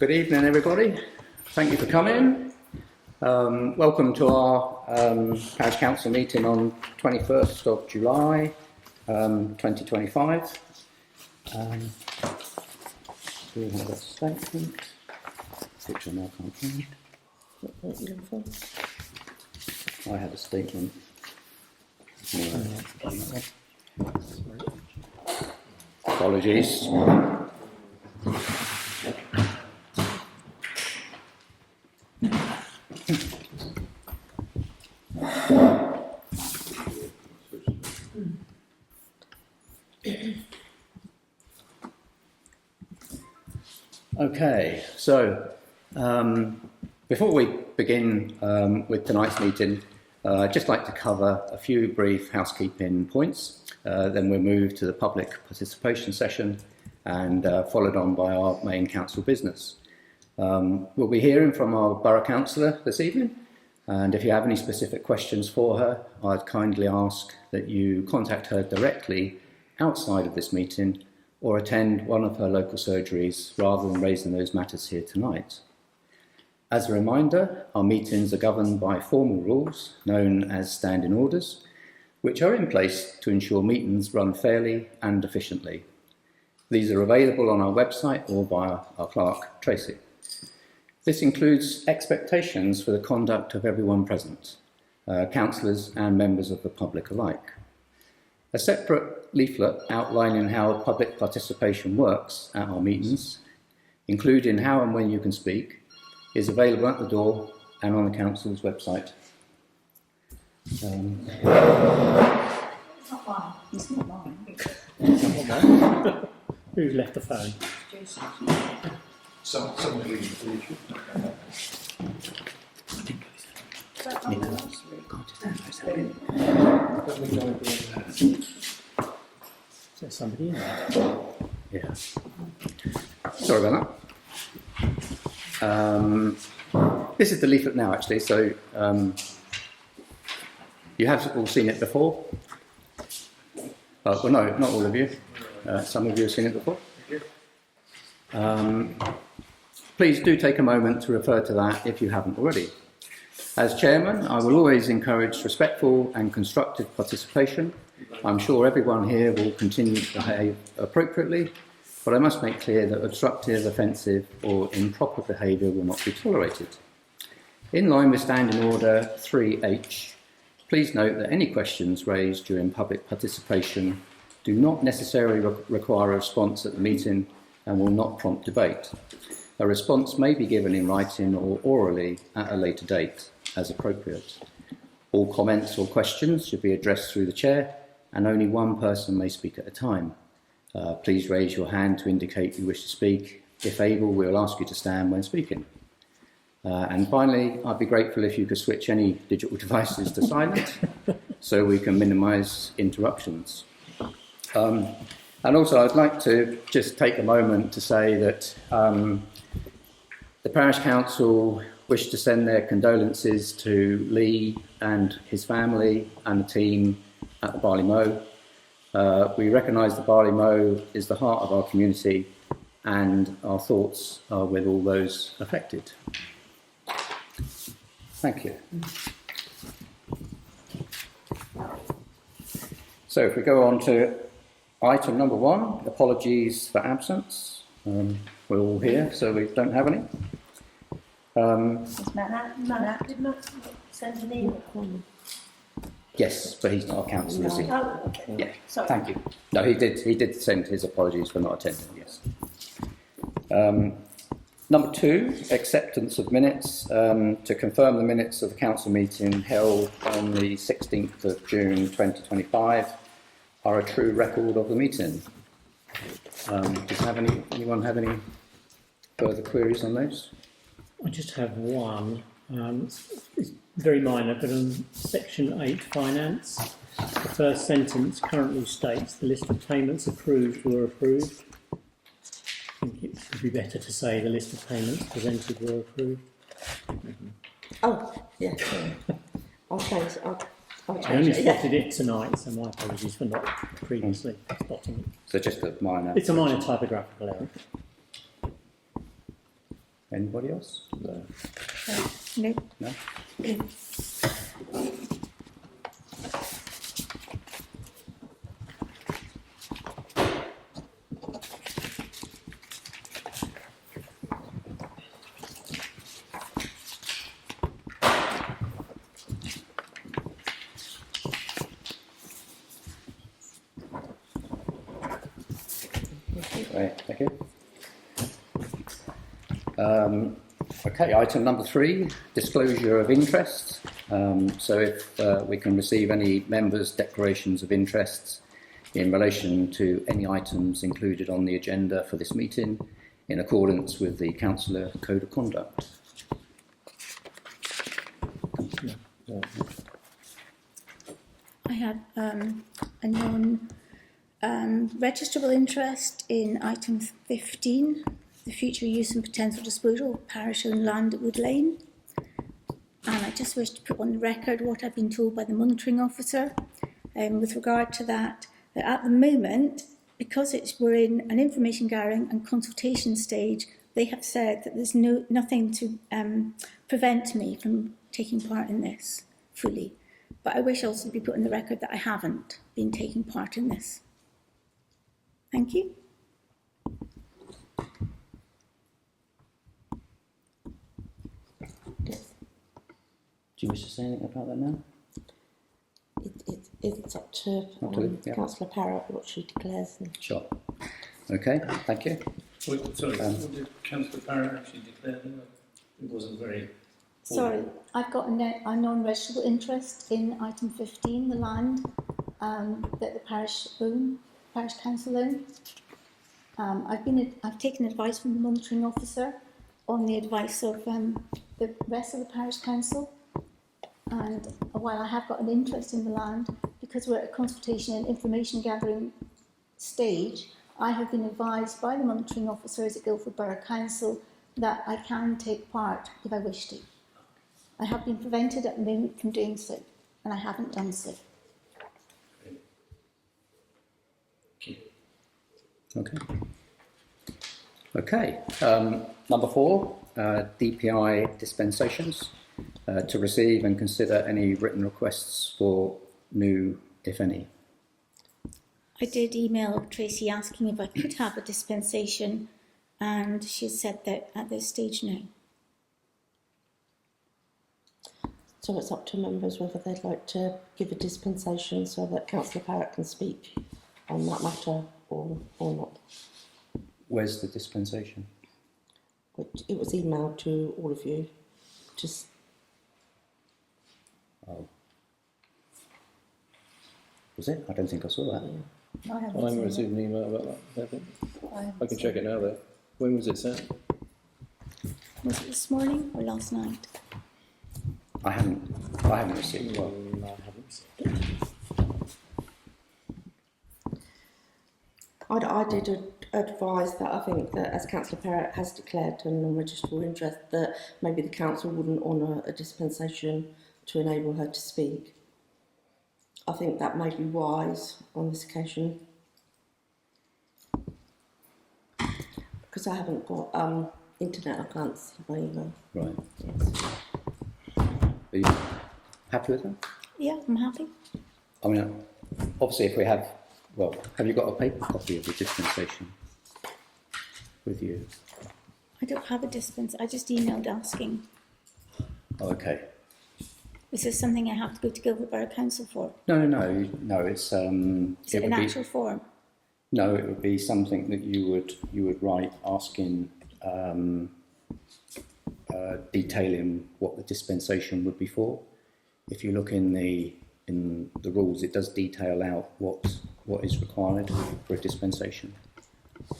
Good evening, everybody. Thank you for coming. Welcome to our Parish Council meeting on 21st of July 2025. We have a statement, which I now can't find. What are you looking for? I have a statement. Apologies. Okay, so before we begin with tonight's meeting, I'd just like to cover a few brief housekeeping points. Then we'll move to the public participation session and followed on by our main council business. We'll be hearing from our borough councillor this evening, and if you have any specific questions for her, I'd kindly ask that you contact her directly outside of this meeting or attend one of her local surgeries rather than raising those matters here tonight. As a reminder, our meetings are governed by formal rules known as standing orders, which are in place to ensure meetings run fairly and efficiently. These are available on our website or via our clerk, Tracy. This includes expectations for the conduct of everyone present, councillors and members of the public alike. A separate leaflet outlining how public participation works at our meetings, including how and when you can speak, is available at the door and on the council's website. It's not mine. It's not mine. Who's left the phone? Jason. Someone reading the Is there somebody in there? Yeah. Sorry about that. This is the leaflet now, actually, so you have all seen it before. Well, no, not all of you. Some of you have seen it before. Please do take a moment to refer to that if you haven't already. As chairman, I will always encourage respectful and constructive participation. I'm sure everyone here will continue to behave appropriately, but I must make clear that obstructive, offensive or improper behaviour will not be tolerated. In line with Standing Order 3H, please note that any questions raised during public participation do not necessarily require a response at the meeting and will not prompt debate. A response may be given in writing or orally at a later date, as appropriate. All comments or questions should be addressed through the chair, and only one person may speak at a time. Please raise your hand to indicate you wish to speak. If able, we'll ask you to stand when speaking. And finally, I'd be grateful if you could switch any digital devices to silent so we can minimise interruptions. And also, I'd like to just take a moment to say that the Parish Council wish to send their condolences to Lee and his family and the team at the Barley Mow. We recognise the Barley Mow is the heart of our community, and our thoughts are with all those affected. Thank you. So if we go on to item number 1, apologies for absence. We're all here, so we don't have any. Is Matt did Matt send an email? Yes, but he's not our councillor, is he? Oh, okay. Yeah, Sorry. thank you. No, he did send his apologies for not attending, yes. Number 2, acceptance of minutes. To confirm the minutes of the council meeting held on the 16th of June 2025 are a true record of the meeting. Does anyone have any further queries on those? I just have one. It's very minor, but on section 8, finance, the first sentence currently states the list of payments approved were approved. I think it would be better to say the list of payments presented were approved. Oh, yeah. Sorry. I'll change it. I'll I change only it. spotted it tonight, so my apologies for not previously spotting it. So just a minor... It's a minor typographical error. Anybody else? No. No? Right, thank you. Okay, item number 3, disclosure of interest. So if we can receive any members' declarations of interests in relation to any items included on the agenda for this meeting in accordance with the Councillor Code of Conduct. I have a non-registrable interest in item 15, the future use and potential disposal of parish-owned land at Wood Lane. And I just wish to put on the record what I've been told by the monitoring officer with regard to that at the moment, because we're in an information gathering and consultation stage, they have said that there's nothing to prevent me from taking part in this fully. But I wish also to be put on the record that I haven't been taking part in this. Thank you. Do you wish to say anything about that now? It's up to Yeah. Councillor Parrott what she declares. Sure. Okay, thank you. What did Councillor Parrott actually declare then? It wasn't very... Sorry, I've got a non-registrable interest in item 15, the land that the parish council own. I've taken advice from the monitoring officer on the advice of the rest of the parish council. And while I have got an interest in the land, because we're at a consultation and information gathering stage, I have been advised by the monitoring officers at Guildford Borough Council that I can take part if I wish to. I have been prevented at the moment from doing so, and I haven't done so. Okay. Okay. Number 4, DPI dispensations. To receive and consider any written requests for new, if any. I did email Tracy asking if I could have a dispensation, and she said that at this stage, no. So it's up to members whether they'd like to give a dispensation so that Councillor Parrott can speak on that matter or not. Where's the dispensation? It was emailed to all of you. Just Oh. Was it? I don't think I saw that. I haven't I haven't seen received an email about that. I can check it now though. When was it sent? Was it this morning or last night? I haven't received one. No, I haven't. I did advise that I think that as Councillor Parrott has declared a non-registrable interest, that maybe the council wouldn't honour a dispensation to enable her to speak. I think that may be wise on this occasion. Because I haven't got internet, I can't see my email. Right. Yes. Are you happy with that? Yeah, I'm happy. I mean, obviously, if we have, well, have you got a paper copy of the dispensation with you? I don't have a dispense. I just emailed asking. Oh, okay. Is this something I have to go to Guildford Borough Council for? No. It's Is it an actual form? No, it would be something that you would write asking, detailing what the dispensation would be for. If you look in the rules, it does detail out what is required for a dispensation.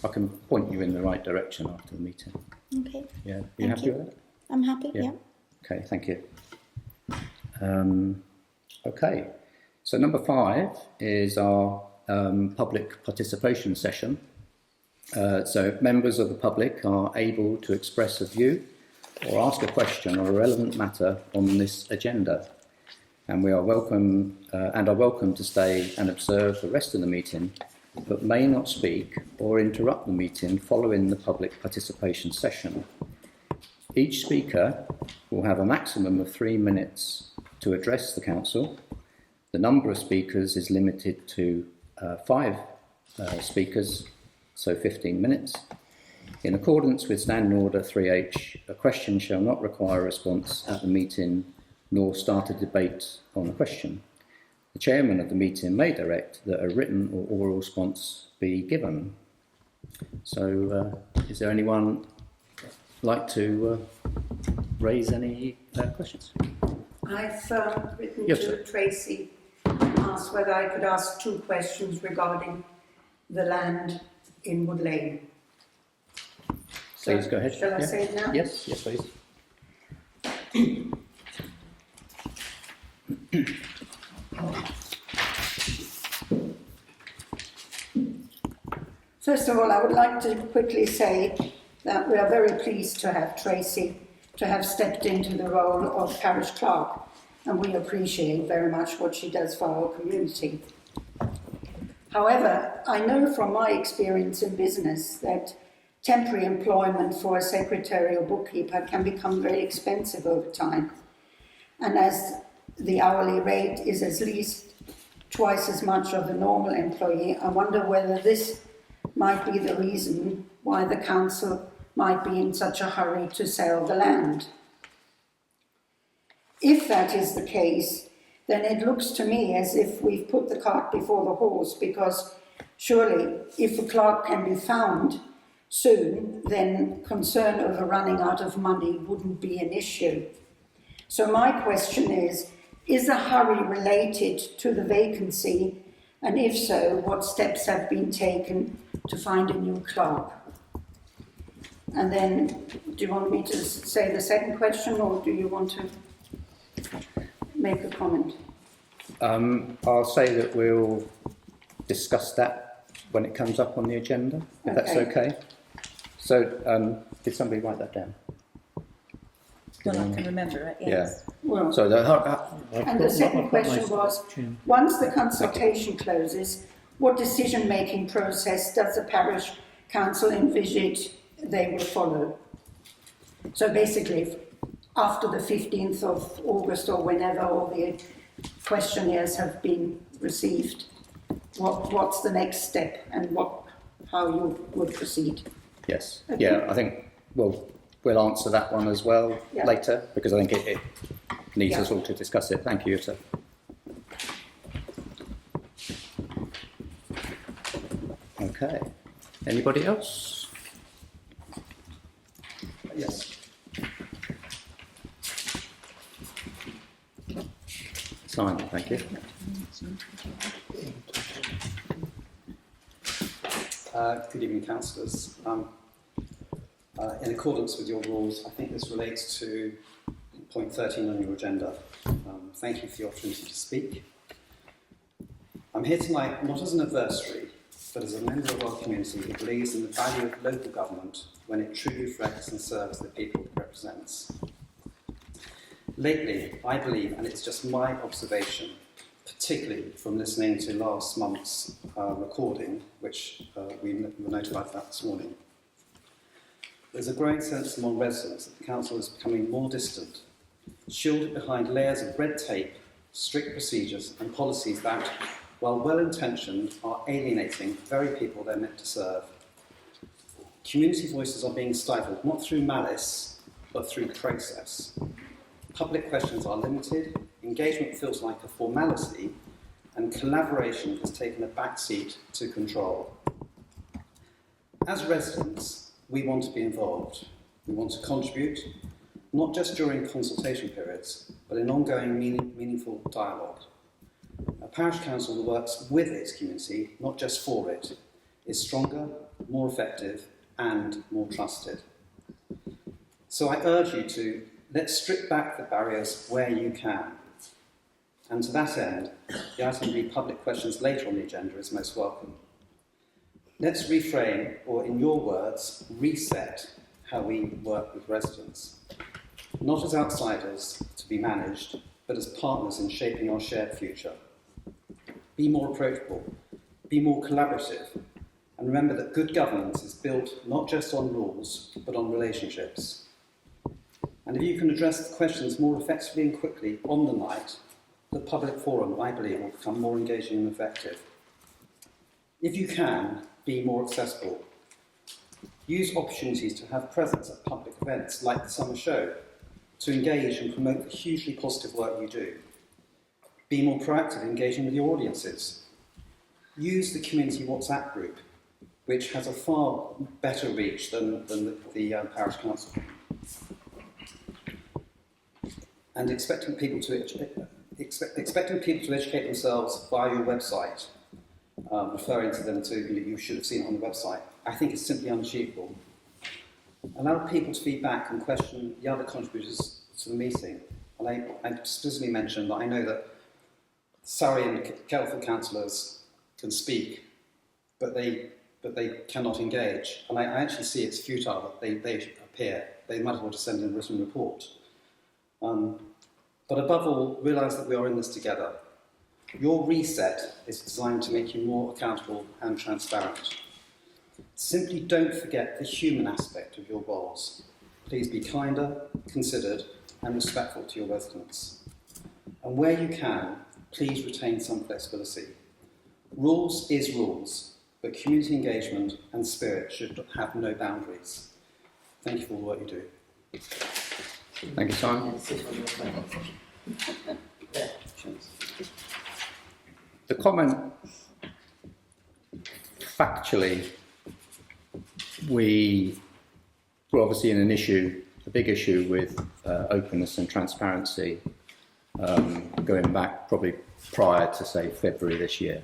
I can point you in the right direction after the meeting. Okay. Yeah, you Thank happy you. with that? I'm happy, Yeah. yeah. Okay, thank you. Okay, so number 5 is our public participation session. So members of the public are able to express a view or ask a question on a relevant matter on this agenda. And we are welcome to stay and observe the rest of the meeting, but may not speak or interrupt the meeting following the public participation session. Each speaker will have a maximum of 3 minutes to address the council. The number of speakers is limited to 5 speakers, so 15 minutes. In accordance with Standing Order 3H, a question shall not require a response at the meeting nor start a debate on a question. The chairman of the meeting may direct that a written or oral response be given. So, is there anyone like to raise any questions? I've written Yes, to sir. Tracy, asked whether I could ask 2 questions regarding the land in Wood Lane. So, Please go ahead. Shall I Yeah. say it now? Yes, yes, please. First of all, I would like to quickly say that we are very pleased to have Tracy to have stepped into the role of parish clerk, and we appreciate very much what she does for our community. However, I know from my experience in business that temporary employment for a secretary or bookkeeper can become very expensive over time. And as the hourly rate is at least twice as much of a normal employee, I wonder whether this might be the reason why the council might be in such a hurry to sell the land. If that is the case, then it looks to me as if we've put the cart before the horse, because surely if a clerk can be found soon, then concern over running out of money wouldn't be an issue. So my question is a hurry related to the vacancy? And if so, what steps have been taken to find a new clerk? And then, do you want me to say the second question, or do you want to make a comment? I'll say that we'll discuss that when it comes up on the agenda, if that's okay. So, did somebody write that down? Well, I can remember it, yes. Well, So, and the second question was, once the consultation closes, what decision-making process does the parish council envisage they will follow? So basically, after the 15th of August or whenever all the questionnaires have been received, what's the next step and how you would proceed? yes, Okay. yeah, I think we'll answer that one as well Yeah. later, because I think it needs Yeah. us all to discuss it. Thank you, sir. Okay. Anybody else? Yes. Simon, thank you. Good evening, councillors. In accordance with your rules, I think this relates to point 13 on your agenda. Thank you for the opportunity to speak. I'm here tonight not as an adversary, but as a member of our community who believes in the value of local government when it truly reflects and serves the people it represents. Lately, I believe, and it's just my observation, particularly from listening to last month's recording, which we were notified about this morning, there's a growing sense among residents that the council is becoming more distant, shielded behind layers of red tape, strict procedures and policies that, while well-intentioned, are alienating the very people they're meant to serve. Community voices are being stifled, not through malice, but through process. Public questions are limited, engagement feels like a formality, and collaboration has taken a backseat to control. As residents, we want to be involved. We want to contribute, not just during consultation periods, but in ongoing meaningful dialogue. A parish council that works with its community, not just for it, is stronger, more effective, and more trusted. So I urge you to let's strip back the barriers where you can. And to that end, the item to read public questions later on the agenda is most welcome. Let's reframe, or in your words, reset how we work with residents. Not as outsiders to be managed, but as partners in shaping our shared future. Be more approachable, be more collaborative, and remember that good governance is built not just on rules, but on relationships. And if you can address the questions more effectively and quickly on the night, the public forum, I believe, will become more engaging and effective. If you can, be more accessible. Use opportunities to have presence at public events like the summer show, to engage and promote the hugely positive work you do. Be more proactive in engaging with your audiences. Use the community WhatsApp group, which has a far better reach than the parish council. And expecting people to educate themselves via your website, referring to them to you should have seen it on the website, I think is simply unachievable. Allow people to feedback and question the other contributors to the meeting. And I specifically mentioned that I know that Surrey and Keltham councillors can speak, but they cannot engage. And I actually see it's futile that they appear. They might as well just send in a written report. But above all, realise that we are in this together. Your reset is designed to make you more accountable and transparent. Simply don't forget the human aspect of your roles. Please be kinder, considered, and respectful to your residents. And where you can, please retain some flexibility. Rules is rules, but community engagement and spirit should have no boundaries. Thank you for all the work you do. Thank you, Simon. The comment, factually, we're obviously in a big issue with openness and transparency, going back probably prior to, say, February this year.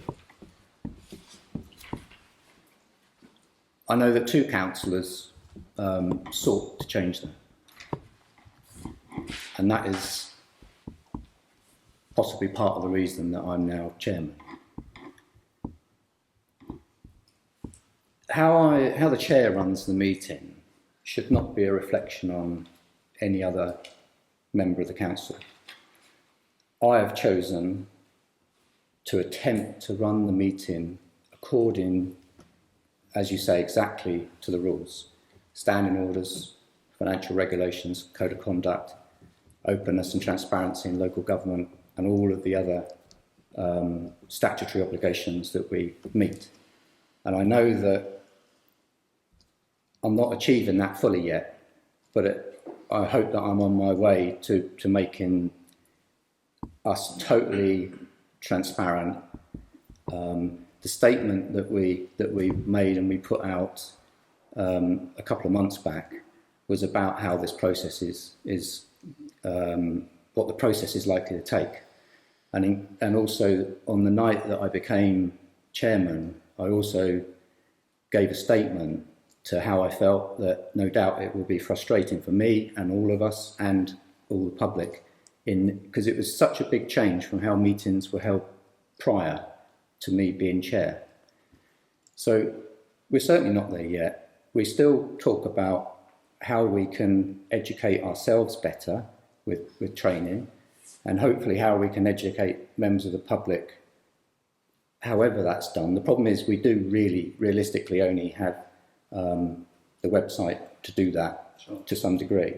I know that 2 councillors sought to change that. And that is possibly part of the reason that I'm now chairman. How the chair runs the meeting should not be a reflection on any other member of the council. I have chosen to attempt to run the meeting according, as you say, exactly to the rules. Standing orders, financial regulations, code of conduct, openness and transparency in local government, and all of the other statutory obligations that we meet. And I know that I'm not achieving that fully yet, but I hope that I'm on my way to making us totally transparent. The statement that we made and we put out a couple of months back was about how this process is what the process is likely to take. And also on the night that I became chairman, I also gave a statement to how I felt that no doubt it will be frustrating for me and all of us and all the public, because it was such a big change from how meetings were held prior to me being chair. So we're certainly not there yet. We still talk about how we can educate ourselves better with training, and hopefully how we can educate members of the public however that's done. The problem is we do really realistically only have the website to do that. Sure. To some degree.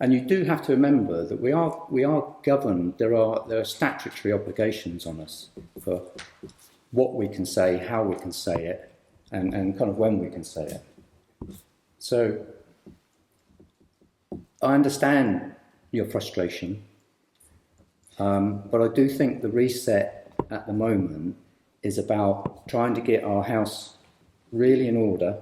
And you do have to remember that we are governed. There are statutory obligations on us for what we can say, how we can say it, and kind of when we can say it. So I understand your frustration, but I do think the reset at the moment is about trying to get our house really in order.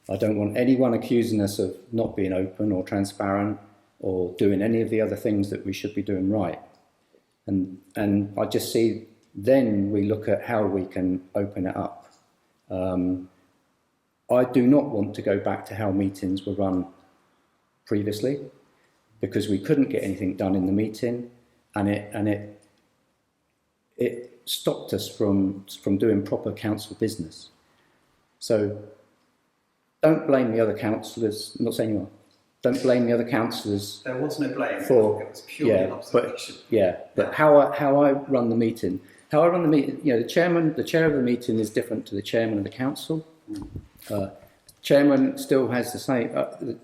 I don't want anyone accusing us of not being open or transparent or doing any of the other things that we should be doing right. And I just see then we look at how we can open it up. I do not want to go back to how meetings were run previously, because we couldn't get anything done in the meeting, and it stopped us from doing proper council business. So don't blame the other councillors. I'm not saying you are. Don't blame the other councillors. There was no blame. It was purely an observation. But how I run the meeting, the chair of the meeting is different to the chairman of the council. Chairman still has the same,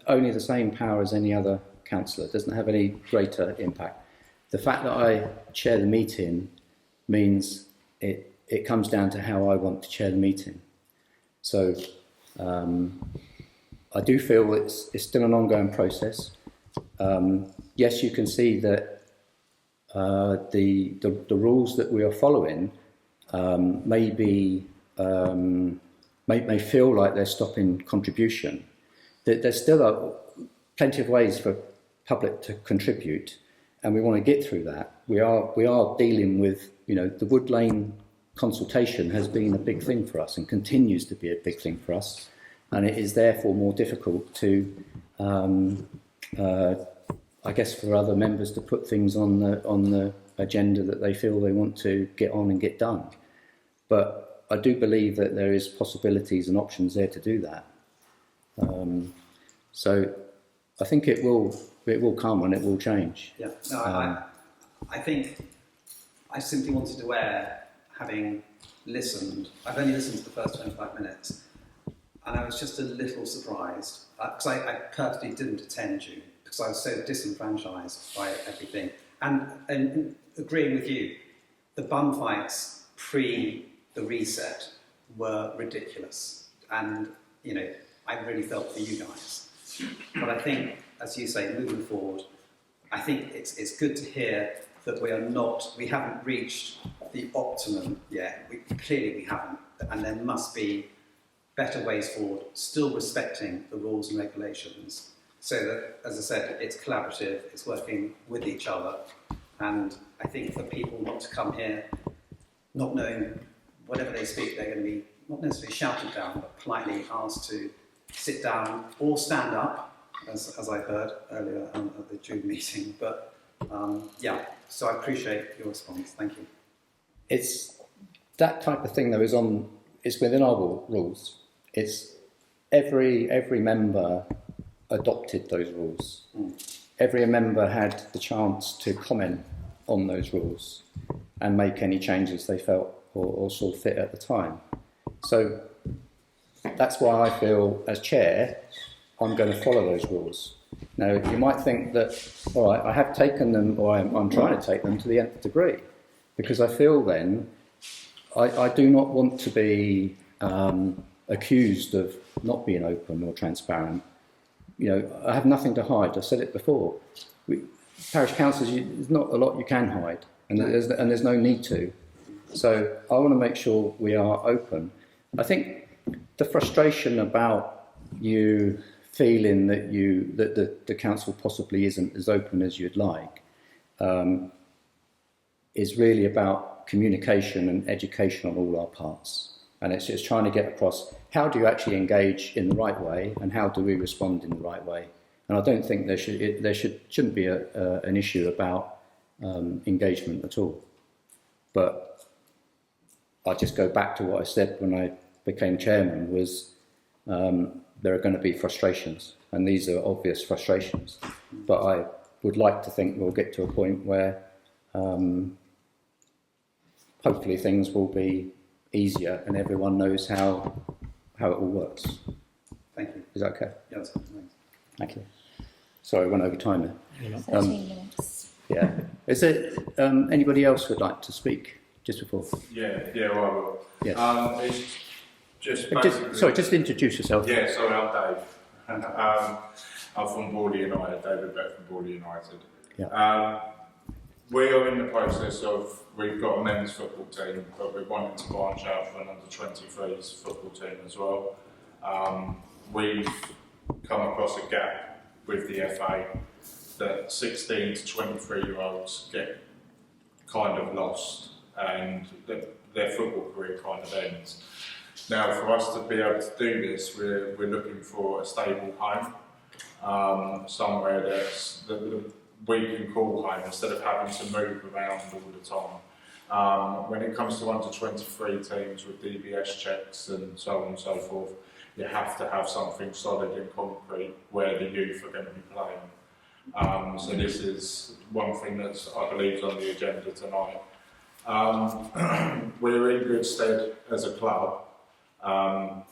only the same power as any other councillor. It doesn't have any greater impact. The fact that I chair the meeting means it comes down to how I want to chair the meeting. So I do feel it's still an ongoing process. Yes, you can see that the rules that we are following may feel like they're stopping contribution. There's still plenty of ways for public to contribute, and we want to get through that. We are dealing with, the Wood Lane consultation has been a big thing for us and continues to be a big thing for us, and it is therefore more difficult to, I guess, for other members to put things on the agenda that they feel they want to get on and get done. But I do believe that there is possibilities and options there to do that. So I think it will come and it will change. Yeah, no, I think I simply wanted to air, having listened, I've only listened to the first 25 minutes, and I was just a little surprised, because I purposely didn't attend you, because I was so disenfranchised by everything. And agreeing with you, the bum fights pre the reset were ridiculous, and I really felt for you guys. But I think, as you say, moving forward, I think it's good to hear that we haven't reached the optimum yet. Clearly we haven't, and there must be better ways forward, still respecting the rules and regulations, so that, as I said, it's collaborative, it's working with each other. And I think for people not to come here not knowing whatever they speak, they're going to be not necessarily shouted down, but politely asked to sit down or stand up, as I heard earlier at the June meeting. But so I appreciate your response. Thank you. It's that type of thing that is within our rules. It's every member adopted those rules. Every member had the chance to comment on those rules and make any changes they felt or saw fit at the time. So that's why I feel, as chair, I'm going to follow those rules. Now, you might think that, all right, I have taken them, or I'm trying to take them to the nth degree, because I feel then I do not want to be accused of not being open or transparent. I have nothing to hide. I've said it before. Parish councils, there's not a lot you can hide, and there's no need to. So I want to make sure we are open. I think the frustration about you feeling that the council possibly isn't as open as you'd like is really about communication and education on all our parts. And it's just trying to get across, how do you actually engage in the right way, and how do we respond in the right way? And I don't think there shouldn't be an issue about engagement at all. But I'll just go back to what I said when I became chairman, was there are going to be frustrations, and these are obvious frustrations. But I would like to think we'll get to a point where hopefully things will be easier and everyone knows how it all works. Thank you. Is that okay? Yeah, that's good. Thank you. Sorry, I went over time there. 13 minutes. Yeah. Is there anybody else who'd like to speak just before? Yeah, well, I will. Yes. It's just Just introduce yourself. Yeah, sorry, I'm Dave. I'm from Borley United, David Beck from Borley United. Yeah. We are in the process of, we've got a men's football team, but we're wanting to branch out for an under-23s football team as well. We've come across a gap with the FA that 16 to 23-year-olds get kind of lost, and their football career kind of ends. Now, for us to be able to do this, we're looking for a stable home, somewhere that we can call home instead of having to move around all the time. When it comes to under-23 teams with DBS checks and so on and so forth, you have to have something solid and concrete where the youth are going to be playing. So this is one thing that I believe is on the agenda tonight. We're in good stead as a club.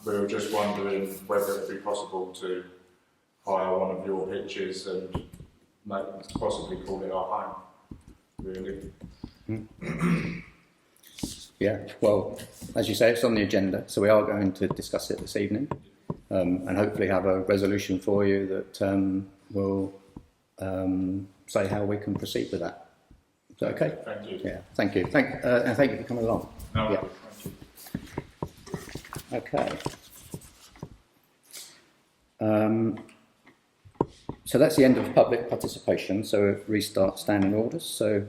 We were just wondering whether it would be possible to hire one of your pitches and possibly call it our home, really. Yeah, well, as you say, it's on the agenda, so we are going to discuss it this evening, and hopefully have a resolution for you that will say how we can proceed with that. Is that okay? Thank you. Yeah, thank you. And thank you for coming along. No, Yeah. thank you. Okay. So that's the end of public participation, so restart standing orders. So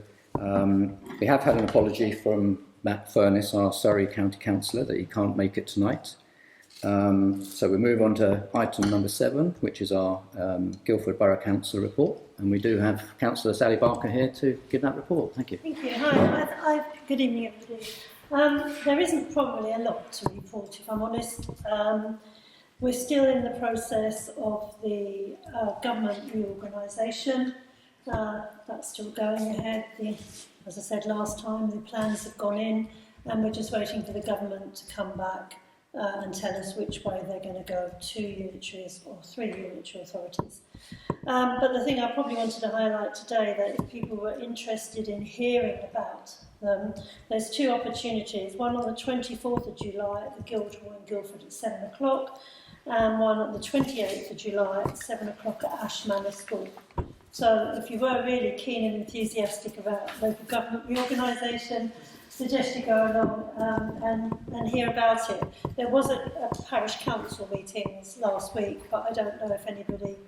we have had an apology from Matt Furness, our Surrey County Councillor, that he can't make it tonight. So we move on to item number 7, which is our Guildford Borough Council report. And we do have Councillor Sally Barker here to give that report. Thank you. Thank you. Hi. Good evening, everybody. There isn't probably a lot to report, if I'm honest. We're still in the process of the government reorganisation. That's still going ahead. As I said last time, the plans have gone in, and we're just waiting for the government to come back and tell us which way they're going to go, 2 unitaries or 3 unitary authorities. But the thing I probably wanted to highlight today, that if people were interested in hearing about them, there's 2 opportunities. One on the 24th of July at the Guildhall in Guildford at 7 o'clock, and one on the 28th of July at 7 o'clock at Ash Manor School. So if you were really keen and enthusiastic about local government reorganisation, suggest you go along and hear about it. There was a parish council meetings last week, but I don't know if anybody...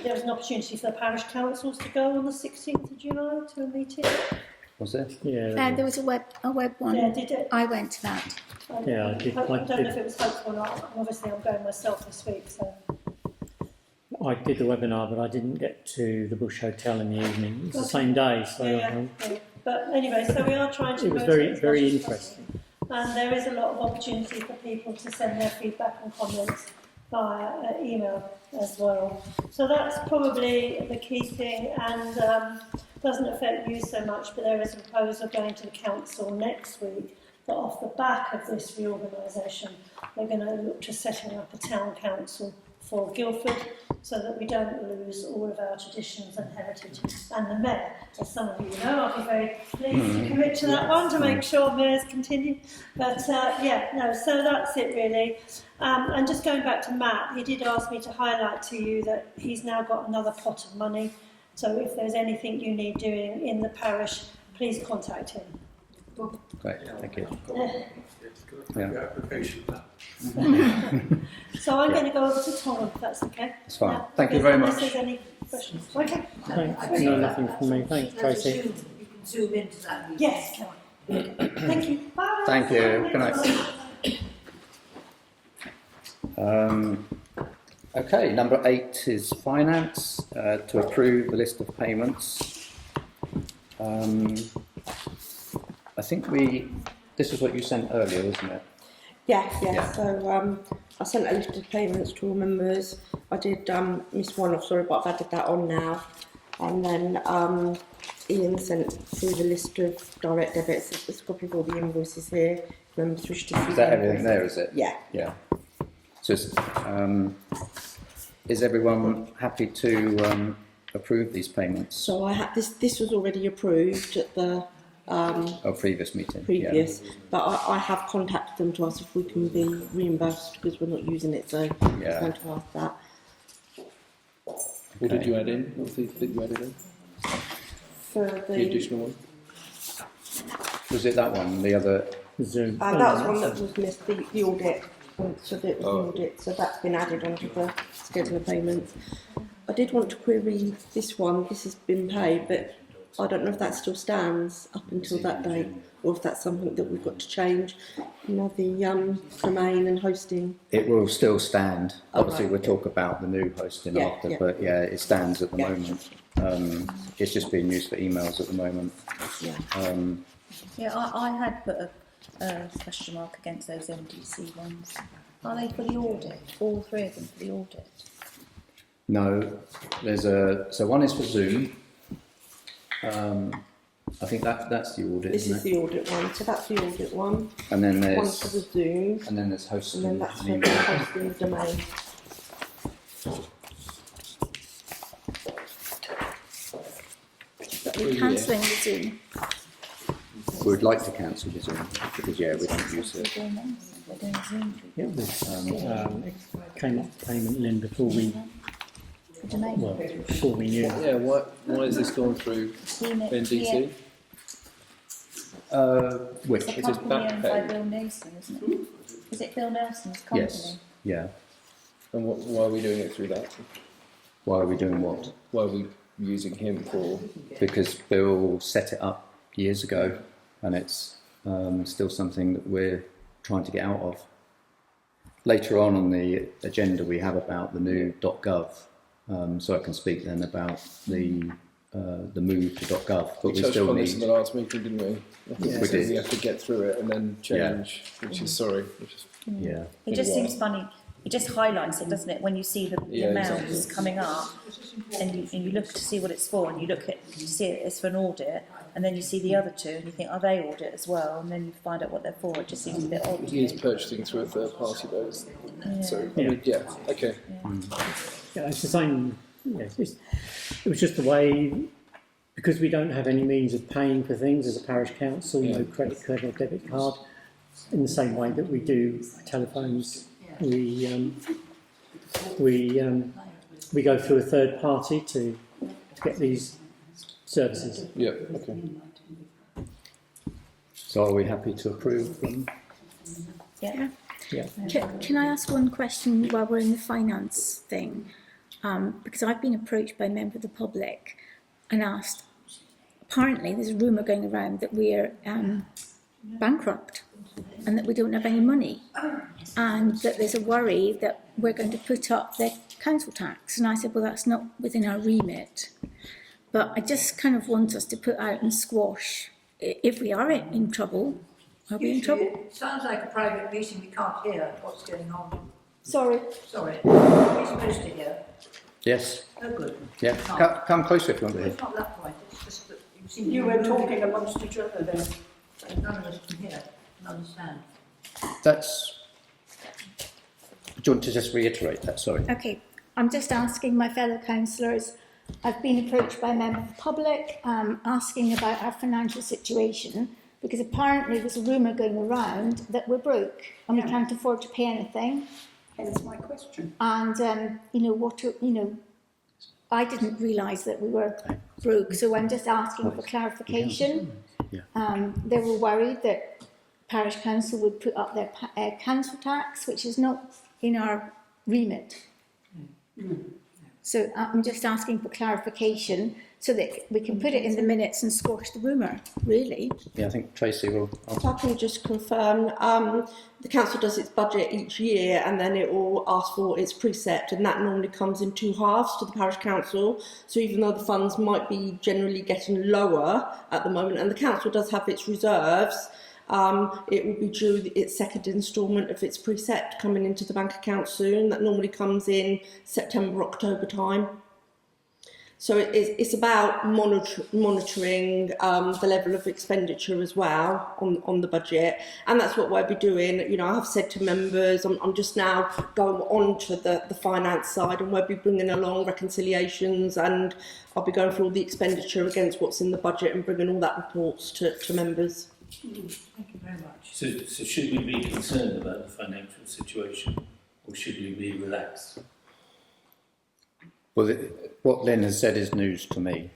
There was an opportunity for the parish councils to go on the 16th of July to a meeting. Was there? Yeah. There was a web one. Yeah, did it? I went to that. Yeah, I did. I don't know if it was helpful or not. Obviously, I'm going myself this week, so... I did the webinar, but I didn't get to the Bush Hotel in the evening. It was the same day, so Yeah. But anyway, so we are trying to... it was very interesting. And there is a lot of opportunity for people to send their feedback and comments via email as well. So that's probably the key thing, and doesn't affect you so much, but there is a proposal going to the council next week that off the back of this reorganisation, they're going to look to setting up a town council for Guildford, so that we don't lose all of our traditions and heritage. And the mayor, as some of you know, I'll be very pleased to commit to that one to make sure mayors continue. But so that's it really. And just going back to Matt, he did ask me to highlight to you that he's now got another pot of money. So if there's anything you need doing in the parish, please contact him. Great, thank you. Yeah. So I'm going to go over to Tom, if that's okay. That's fine. Thank you very Unless much. there's any questions. Okay. Thanks. No, nothing from me. Thanks, Tracy. You can zoom into that. Yes. Thank you. Bye. Thank you. Good night. Okay, number 8 is finance, to approve the list of payments. I think this is what you sent earlier, wasn't it? Yeah. So I sent a list of payments to all members. I did miss one off, sorry, but I've added that on now. And then Ian sent through the list of direct debits. There's a copy of all the invoices here. Members wish to see. Is that everything there, is it? Yeah. Yeah. So is everyone happy to approve these payments? So I had this was already approved at the Previous meeting. previous, but I have contacted them to ask if we can be reimbursed because we're not using it, so I was Yeah. going to ask that. What did you add in? What did you add in? For The the additional one? Was it that one? The other? Zoom. that was one that was missed, the audit, so that it was Oh. the audit, so that's been added onto the schedule of payments. I did want to query this one, this has been paid, but I don't know if that still stands up until that date, or if that's something that we've got to change. You know, the domain and hosting. It will still stand. Oh, Obviously, right, we'll yeah. talk about the new hosting Yeah, after, yeah. but yeah, it stands at the Yeah. moment. It's just being used for emails at the moment. Yeah. Yeah, I had put a question mark against those MDC ones. Are they for the audit? All 3 of them for the audit? No, so one is for Zoom. I think that's the audit, This isn't is it? the audit one, so that's the audit one. And then One's for the there's Zoom, hosting. and then that's for and the email. hosting the domain. we're cancelling the Zoom. We would like to cancel the Zoom because, yeah, we don't use it. We're doing Zoom. Yeah, it came up payment, Lynn, before we knew. Yeah, why is this going through NDC? Which? It's a It is company back owned pay. by Bill Nelson, isn't it? Is it Bill Nelson's company? Yes. Yeah. And why are we doing it through that? Why are we doing what? Why are we using him for? Because Bill set it up years ago, and it's still something that we're trying to get out of. Later on the agenda, we have about the new .gov, so I can speak then about the move to .gov. But we touched still upon this need. in the last meeting, didn't we? I think Yeah. we said we have to get through it and then change, which is Yeah. It just seems funny. It just highlights it, doesn't it? When you see the Yeah, amounts exactly. coming up, and you look to see what it's for, and you look at to see it's for an audit, and then you see the other two, and you think, are they audit as well? And then you find out what they're for. It just seems a bit odd. to He is me. purchasing through a third party though. So Yeah. okay. Yeah, it's the same. Yeah, it was just the way, because we don't have any means of paying for things as a parish council, no credit card or debit card, in the same way that we do telephones. We go through a third party to get these services. Yeah. Okay. So are we happy to approve them? Yeah. Yeah. Can I ask one question while we're in the finance thing? Because I've been approached by a member of the public and asked, apparently there's a rumour going around that we're bankrupt and that we don't have any money, and that there's a worry that we're going to put up their council tax. And I said, well, that's not within our remit. But I just kind of want us to put out and squash, if we are in trouble, are we in trouble? It sounds like a private meeting, we can't hear what's going on. Sorry. Sorry, we're supposed to hear. Yes. Oh, good. Yeah. Come closer if you want to Well, hear. it's not that point, it's just that you seem You to were be talking amongst each other then. so none of us can hear and understand. That's. Do you want to just reiterate that? Sorry. Okay, I'm just asking my fellow councillors. I've been approached by a member of the public asking about our financial situation, because apparently there's a rumour going around that we're broke and we can't afford to pay anything. Hence my question. And I didn't realise that we were broke, so I'm just asking for clarification. They were worried that parish council would put up their council tax, which is not in our remit. So I'm just asking for clarification so that we can put it in the minutes and squash the rumour, really. Yeah, I think Tracy will. If I can just confirm, the council does its budget each year and then it will ask for its precept, and that normally comes in two halves to the parish council. So even though the funds might be generally getting lower at the moment, and the council does have its reserves, it will be due its second instalment of its precept coming into the bank account soon. That normally comes in September, October time. So it's about monitoring the level of expenditure as well on the budget, and that's what we'll be doing. You know, I have said to members, I'm just now going on to the finance side, and we'll be bringing along reconciliations, and I'll be going through all the expenditure against what's in the budget and bringing all that reports to members. Thank you very much. So should we be concerned about the financial situation, or should we be relaxed? Well, what Lynn has said is news to me.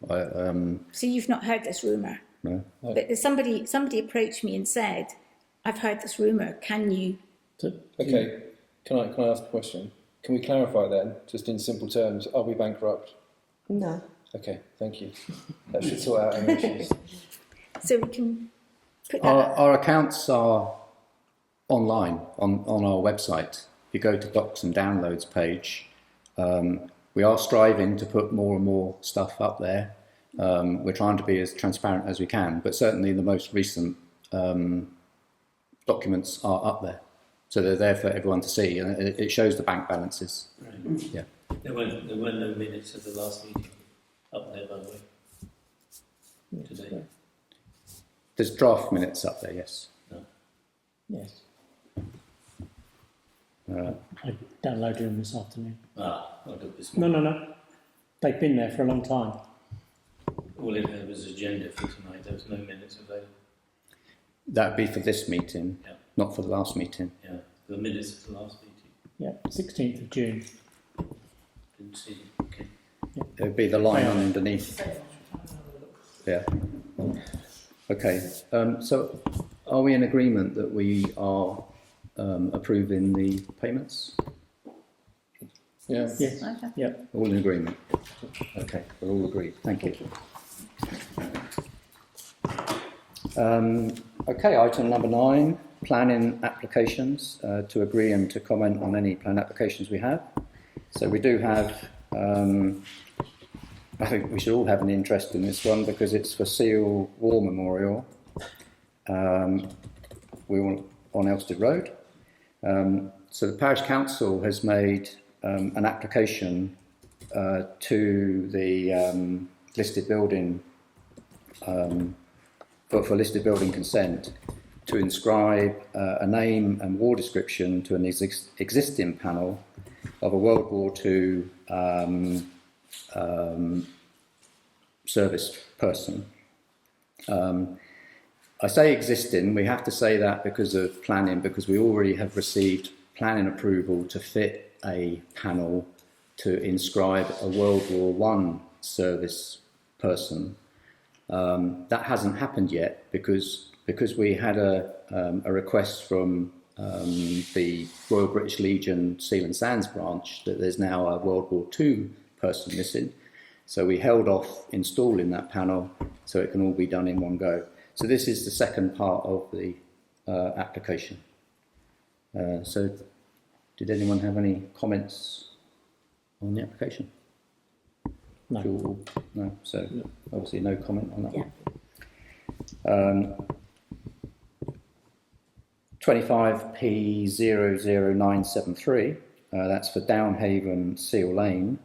So you've not heard this rumour? No. But there's somebody approached me and said, I've heard this rumour, can you? Okay. Can I ask a question? Can we clarify then, just in simple terms, are we bankrupt? No. Okay, thank you. That should sort out any issues. So we can put that up. Our accounts are online on our website. If you go to Docs and Downloads page, we are striving to put more and more stuff up there. We're trying to be as transparent as we can, but certainly the most recent documents are up there. So they're there for everyone to see, and it shows the bank balances. Right. Yeah. There were no minutes of the last meeting up there, by the way, today. There's draft minutes up there, yes. Yes. I downloaded them this afternoon. I'll do this No, morning. no, no. They've been there for a long time. agenda for tonight. There was no minutes available. That would be for this meeting, Yeah. not for the last meeting. Yeah, the minutes of the last meeting. Yeah, 16th of June. Didn't see. Okay. It would be the line underneath. Yeah. Okay. So, are we in agreement that we are approving the payments? Yeah. Yes. Okay. Yep. All in agreement? Okay, we're all agreed. Thank you. Okay, item number 9, planning applications, to agree and to comment on any plan applications we have. So we do have, I think we should all have an interest in this one because it's for Seal War Memorial. We're on Elstead Road. So the Parish Council has made an application to the listed building for listed building consent to inscribe a name and war description to an existing panel of a World War II service person. I say existing, we have to say that because of planning, because we already have received planning approval to fit a panel to inscribe a World War I service person. That hasn't happened yet because we had a request from the Royal British Legion Seal and Sands branch that there's now a World War II person missing. So we held off installing that panel so it can all be done in one go. So this is the second part of the application. So did anyone have any comments on the application? No. Sure. No. So obviously no comment on that Yeah. one. 25P00973, that's for Downhaven Seal Lane,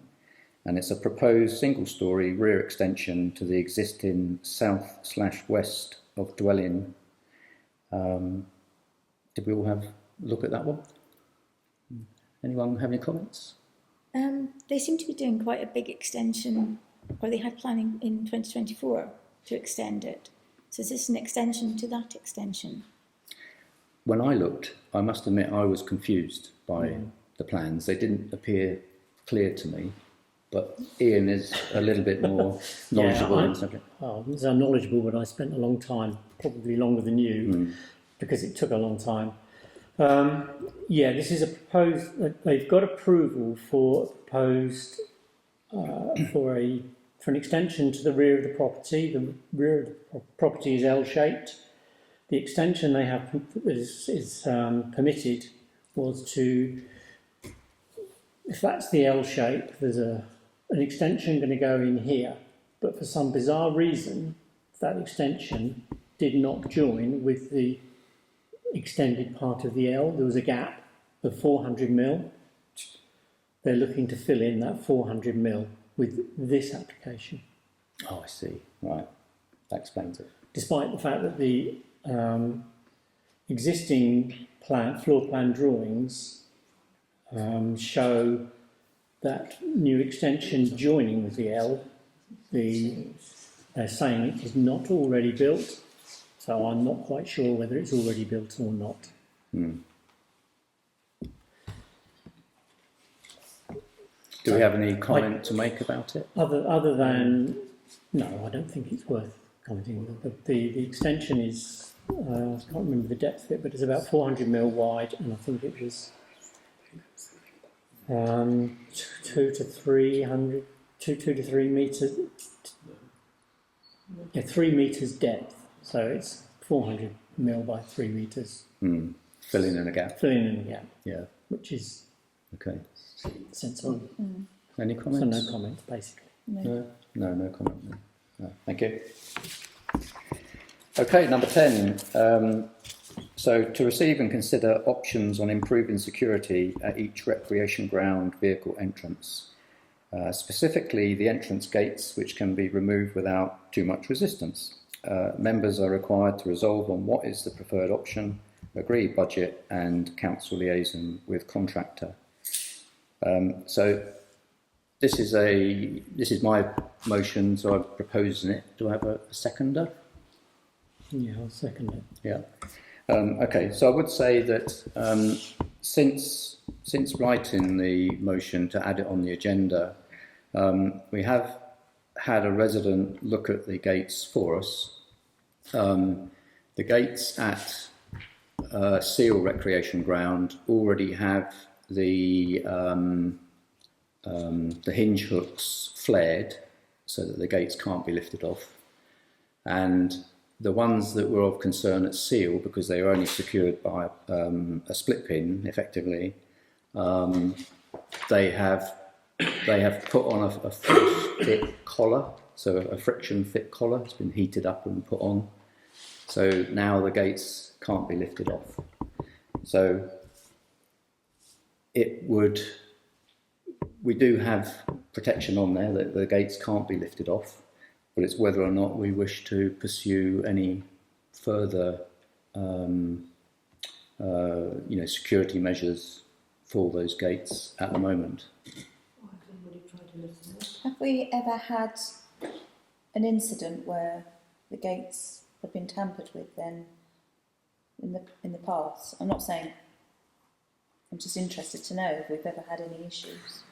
and it's a proposed single-storey rear extension to the existing south/west of dwelling. Did we all have a look at that one? Anyone have any comments? They seem to be doing quite a big extension, or they had planning in 2024 to extend it. So is this an extension to that extension? When I looked, I must admit I was confused by the plans. They didn't appear clear to me, but Ian is a little bit more knowledgeable on the subject. Well, I'm knowledgeable, but I spent a long time, probably longer than you, because it took a long time. Yeah, this is a proposed. They've got approval for proposed for an extension to the rear of the property. The rear of the property is L-shaped. The extension they have is permitted was to, if that's the L shape, there's an extension going to go in here, but for some bizarre reason, that extension did not join with the extended part of the L. There was a gap of 400 mil. They're looking to fill in that 400 mil with this application. Oh, I see. Right. That explains it. Despite the fact that the existing floor plan drawings show that new extension joining with the L, they're saying it is not already built, so I'm not quite sure whether it's already built or not. Do we have any comment to make about it? Other than, no, I don't think it's worth commenting. The extension is, I can't remember the depth of it, but it's about 400 mil wide, and I think it was 2 to 3 metres, 3 metres depth, so it's 400 mil by 3 metres. Filling in a gap. Filling in a gap. Yeah. Which is okay. Sensible. Any comments? So no comment, basically. No comment. No. Thank you. Okay, number 10. So to receive and consider options on improving security at each recreation ground vehicle entrance. Specifically, the entrance gates, which can be removed without too much resistance. Members are required to resolve on what is the preferred option, agree budget and council liaison with contractor. So this is my motion, so I've proposed it. Do I have a seconder? Yeah, I'll second it. Yeah. Okay, so I would say that since writing the motion to add it on the agenda, we have had a resident look at the gates for us. The gates at Seal Recreation Ground already have the hinge hooks flared so that the gates can't be lifted off, and the ones that were of concern at Seal, because they were only secured by a split pin, effectively, they have put on a force fit collar, so a friction fit collar. It's been heated up and put on, so now the gates can't be lifted off. So we do have protection on there that the gates can't be lifted off, but it's whether or not we wish to pursue any further, security measures for those gates at the moment. Have we ever had an incident where the gates have been tampered with then in the past? I'm not saying. I'm just interested to know if we've ever had any issues.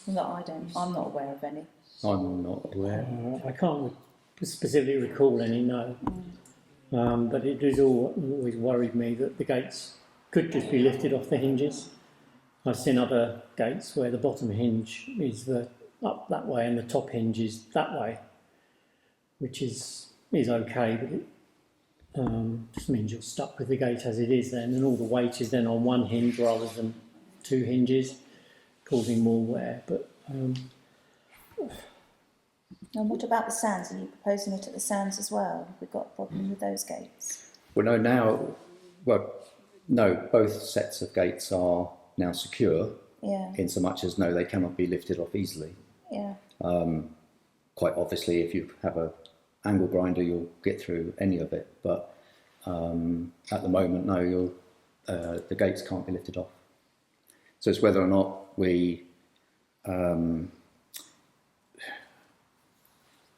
I'm not aware of any. I'm not aware. I can't specifically recall any, no. But it has always worried me that the gates could just be lifted off the hinges. I've seen other gates where the bottom hinge is up that way and the top hinge is that way, which is okay, but it just means you're stuck with the gate as it is then, and all the weight is then on one hinge rather than two hinges, causing more wear. But and what about the sands? Are you proposing it at the sands as well? Have we got a problem with those gates? No, both sets of gates are now secure, in so much as no, they cannot be lifted off easily. Yeah. Quite obviously, if you have a angle grinder, you'll get through any of it, but at the moment, no, the gates can't be lifted off. So it's whether or not we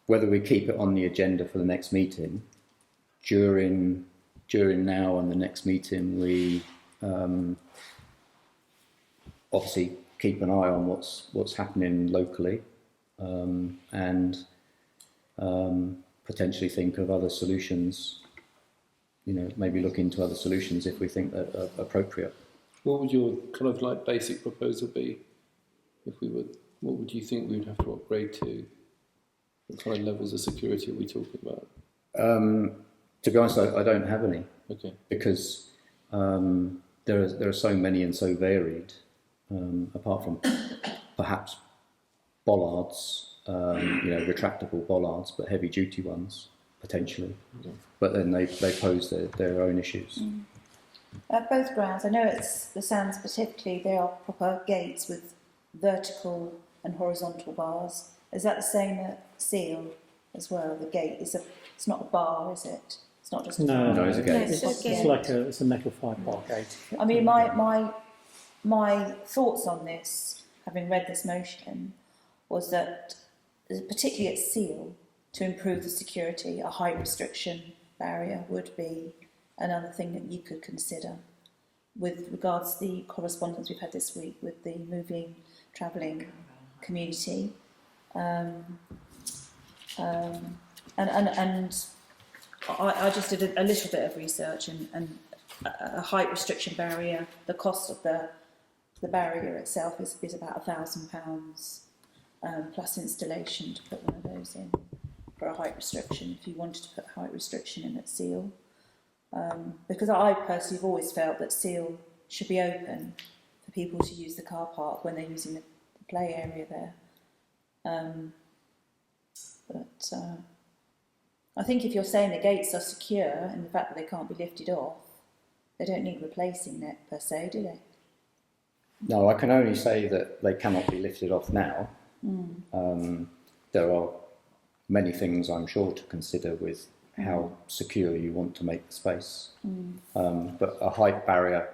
keep it on the agenda for the next meeting. During now and the next meeting, we obviously keep an eye on what's happening locally, and potentially think of other solutions. Maybe look into other solutions if we think that are appropriate. What would your kind of like basic proposal be? What would you think we would have to upgrade to? What kind of levels of security are we talking about? To be honest, I don't have any. Okay. Because there are so many and so varied. Apart from perhaps bollards, retractable bollards, but heavy duty ones potentially. Okay. But then they pose their own issues. At both grounds, I know it's the sands particularly, they are proper gates with vertical and horizontal bars. Is that the same at Seal as well? The gate it's not a bar, is it? It's not just a bar. No, it's a gate. It's a metal 5-bar gate. I mean, my thoughts on this, having read this motion, was that, particularly at Seal, to improve the security, a height restriction barrier would be another thing that you could consider. With regards to the correspondence we've had this week with the moving, travelling community, and I just did a little bit of research, and a height restriction barrier, the cost of the barrier itself is about £1,000 plus installation to put one of those in for a height restriction, if you wanted to put a height restriction in at Seal. Because I personally have always felt that Seal should be open for people to use the car park when they're using the play area there. But I think if you're saying the gates are secure and the fact that they can't be lifted off, they don't need replacing it per se, do they? No, I can only say that they cannot be lifted off now. There are many things I'm sure to consider with how secure you want to make the space. But a height barrier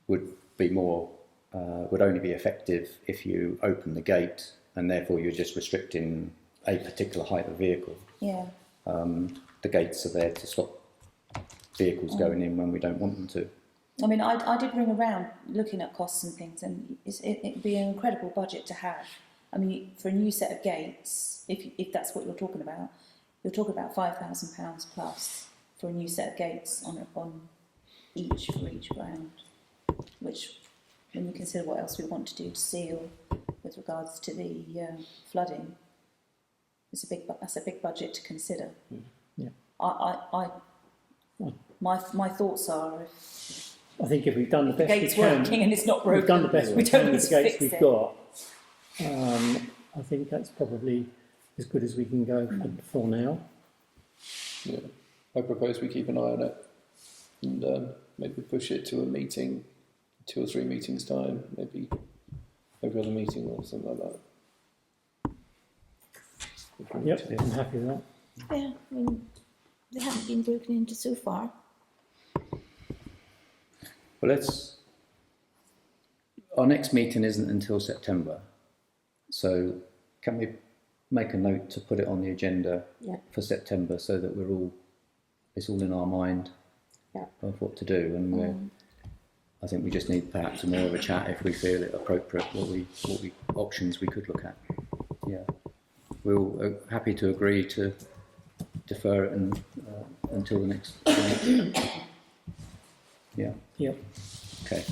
would only be effective if you open the gate and therefore you're just restricting a particular height of vehicle. Yeah. The gates are there to stop vehicles going in when we don't want them to. I mean, I did ring around looking at costs and things, and it'd be an incredible budget to have. I mean, for a new set of gates, if that's what you're talking about, you're talking about £5,000 plus for a new set of gates for each ground, which, when you consider what else we want to do to seal with regards to the flooding, that's a big budget to consider. Yeah. My thoughts are, I think if we've done the if the best we gate's can, working and it's not broken, we've done the best we we don't can need with to the gates fix we've it. got. I think that's probably as good as we can go for now. Yeah, I propose we keep an eye on it and maybe push it to a meeting, 2 or 3 meetings time, maybe every other meeting or something like that. Yep, I'm happy with that. Yeah, I mean, they haven't been broken into so far. Well, our next meeting isn't until September, so can we make a note to put it on the agenda for September so that it's all in our mind of what to do, and I think we just need perhaps more of a chat if we feel it appropriate, what options we could look at. Yeah, we're happy to agree to defer it until the next meeting. Yeah. Yep. Okay.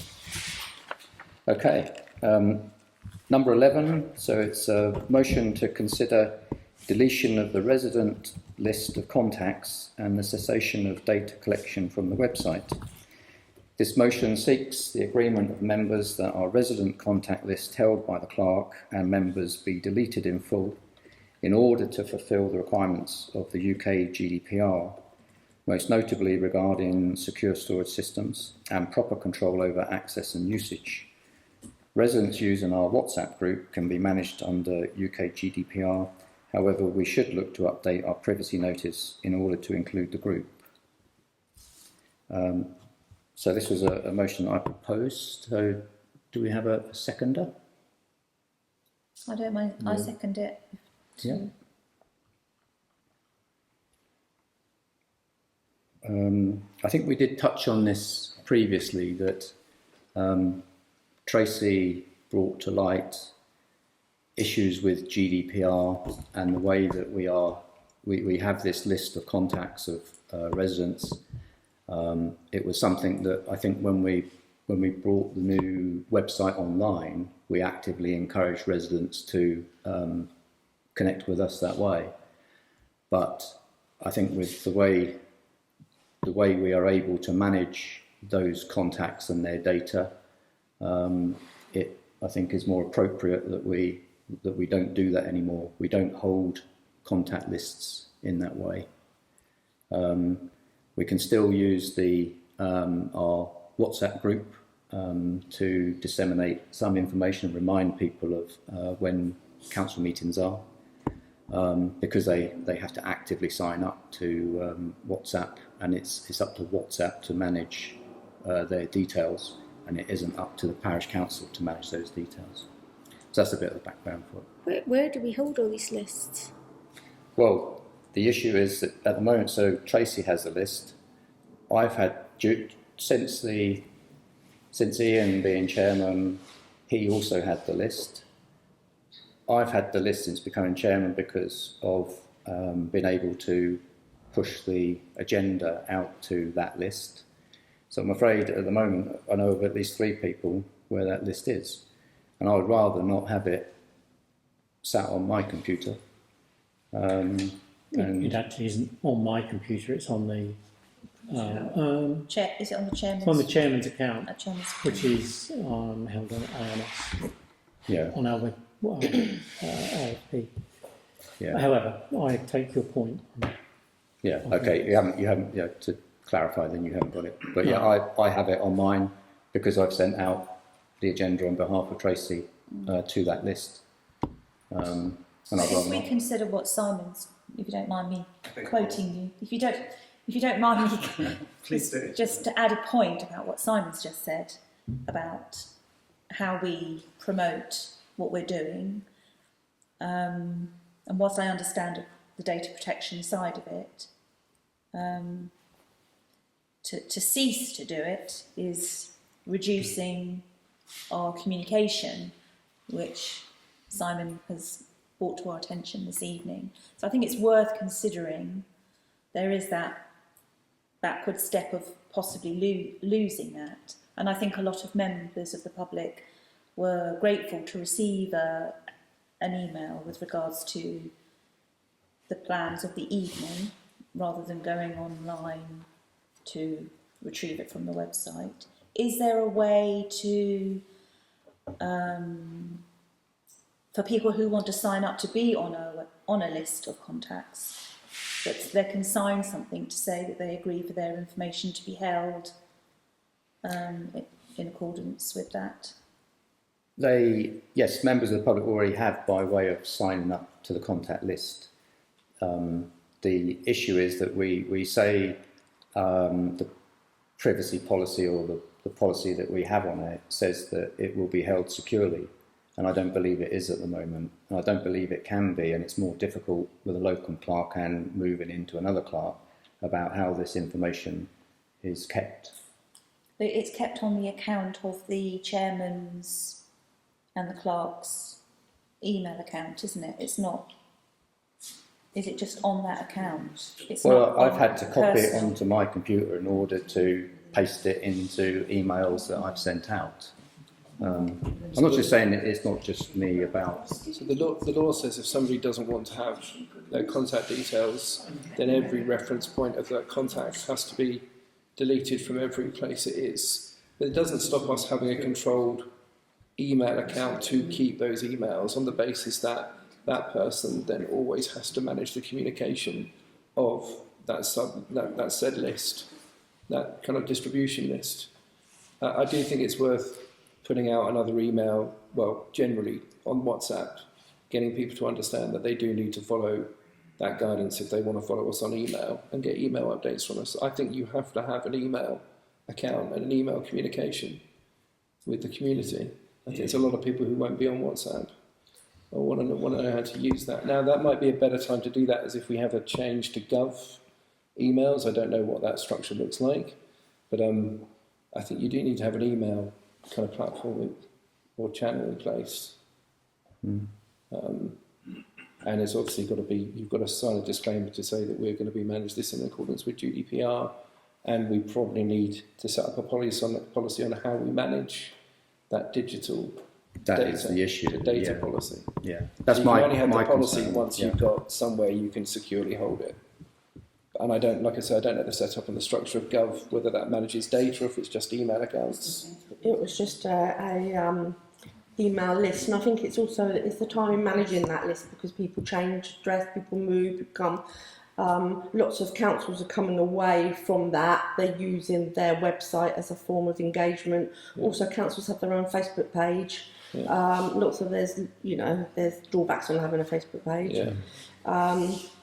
Number 11, so it's a motion to consider deletion of the resident list of contacts and the cessation of data collection from the website. This motion seeks the agreement of members that our resident contact list held by the clerk and members be deleted in full in order to fulfil the requirements of the UK GDPR, most notably regarding secure storage systems and proper control over access and usage. Residents using our WhatsApp group can be managed under UK GDPR. However, we should look to update our privacy notice in order to include the group. So this was a motion I proposed. So do we have a seconder? I don't mind. I second it. Yeah. I think we did touch on this previously, that Tracy brought to light issues with GDPR and the way that we have this list of contacts of residents. It was something that I think when we brought the new website online, we actively encouraged residents to connect with us that way. But I think with the way we are able to manage those contacts and their data, it I think is more appropriate that we don't do that anymore. We don't hold contact lists in that way. We can still use our WhatsApp group to disseminate some information and remind people of when council meetings are, because they have to actively sign up to WhatsApp, and it's up to WhatsApp to manage their details, and it isn't up to the parish council to manage those details. So that's a bit of the background for it. Where do we hold all these lists? Well, the issue is that at the moment, so Tracy has a list. I've had, since Ian being chairman, he also had the list. I've had the list since becoming chairman because of being able to push the agenda out to that list. So I'm afraid at the moment I know of at least 3 people where that list is, and I would rather not have it sat on my computer. It actually isn't on my computer, it's on the Is it on the chairman's? it's on the chairman's account, Chairman's which is held on AMS. Yeah. On our RFP. Yeah. However, I take your point. Yeah. Okay. You haven't. Yeah. To clarify, then you haven't got it. But yeah, I have it on mine because I've sent out the agenda on behalf of Tracy to that list. And I'd If rather we not. consider what Simon's, if you don't mind me quoting you, if you don't mind me, Please do. just to add a point about what Simon's just said about how we promote what we're doing. and whilst I understand the data protection side of it, to cease to do it is reducing our communication, which Simon has brought to our attention this evening. So I think it's worth considering. There is that backward step of possibly losing that. And I think a lot of members of the public were grateful to receive an email with regards to the plans of the evening, rather than going online to retrieve it from the website. Is there a way to, for people who want to sign up to be on a list of contacts, that they can sign something to say that they agree for their information to be held in accordance with that? Yes, members of the public already have by way of signing up to the contact list. The issue is that we say the privacy policy, or the policy that we have on it, says that it will be held securely, and I don't believe it is at the moment, and I don't believe it can be, and it's more difficult with a local clerk and moving into another clerk about how this information is kept. It's kept on the account of the chairman's and the clerk's email account, isn't it? It's not. Is it just on that account? It's well, not I've had to copy it personal. onto my computer in order to paste it into emails that I've sent out. I'm not just saying that it's not just me about. So the law says if somebody doesn't want to have their contact details, then every reference point of that contact has to be deleted from every place it is. But it doesn't stop us having a controlled email account to keep those emails on the basis that that person then always has to manage the communication of that said list, that kind of distribution list. I do think it's worth putting out another email, well, generally on WhatsApp, getting people to understand that they do need to follow that guidance if they want to follow us on email and get email updates from us. I think you have to have an email account and an email communication with the community. I think there's a lot of people who won't be on WhatsApp or want to know how to use that. Now, that might be a better time to do that as if we have a change to Gov emails. I don't know what that structure looks like, but I think you do need to have an email kind of platform or channel in place. And it's obviously got to be, you've got to sign a disclaimer to say that we're going to be managed this in accordance with GDPR, and we probably need to set up a policy on how we manage that digital That data, is the issue. the data policy. Yeah, that's So my you only have my the policy concern. once you've got somewhere you can securely hold it. And I don't, like I said, I don't know the setup and the structure of Gov, whether that manages data or if it's just email accounts. It was just a email list, and I think it's the time in managing that list, because people change address, people move, become. Lots of councils are coming away from that. They're using their website as a form of engagement. Yeah. Also, councils have their own Facebook page. Yeah. There's drawbacks on having a Facebook page. Yeah.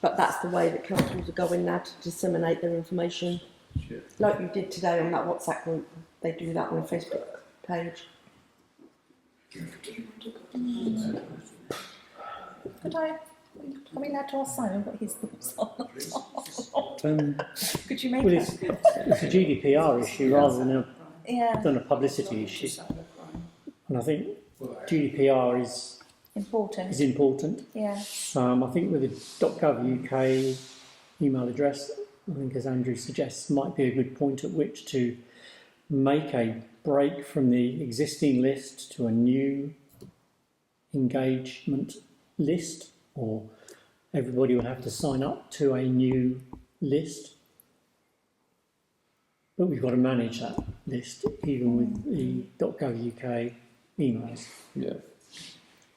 But that's the way that councils are going now to disseminate their information. Sure. Like you did today on that WhatsApp group, they do that on a Facebook page. Are we allowed to ask Simon what his thoughts are? Could you make Well, that? it's a GDPR issue rather Yeah, than a publicity issue. And I think GDPR is important. important. Yeah. I think with the .gov UK email address, I think, as Andrew suggests, might be a good point at which to make a break from the existing list to a new engagement list, or everybody will have to sign up to a new list. But we've got to manage that list, even with the .gov UK emails. Yeah.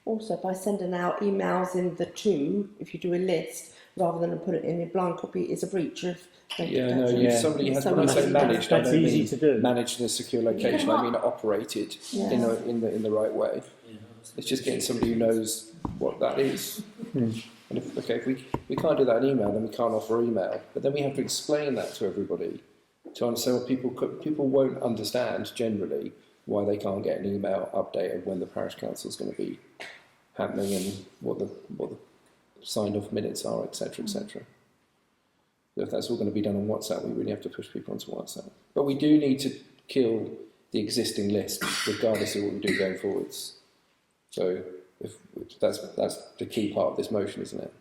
Also, by sending out emails in the two, if you do a list, rather than put it in a blind copy, is a breach of data Yeah, no, protection. somebody has, So when I say that's- managed, I that's don't easy mean to do. managed in a secure location, I mean operated Yeah. in the right way. It's just getting somebody who knows what that is. And if we can't do that in email, then we can't offer email. But then we have to explain that to everybody to understand what people won't understand generally why they can't get an email update of when the parish council is going to be happening and what the signed off minutes are, etc., etc. So if that's all going to be done on WhatsApp, we really have to push people onto WhatsApp. But we do need to kill the existing list, regardless of what we do going forwards. So if that's the key part of this motion, isn't it?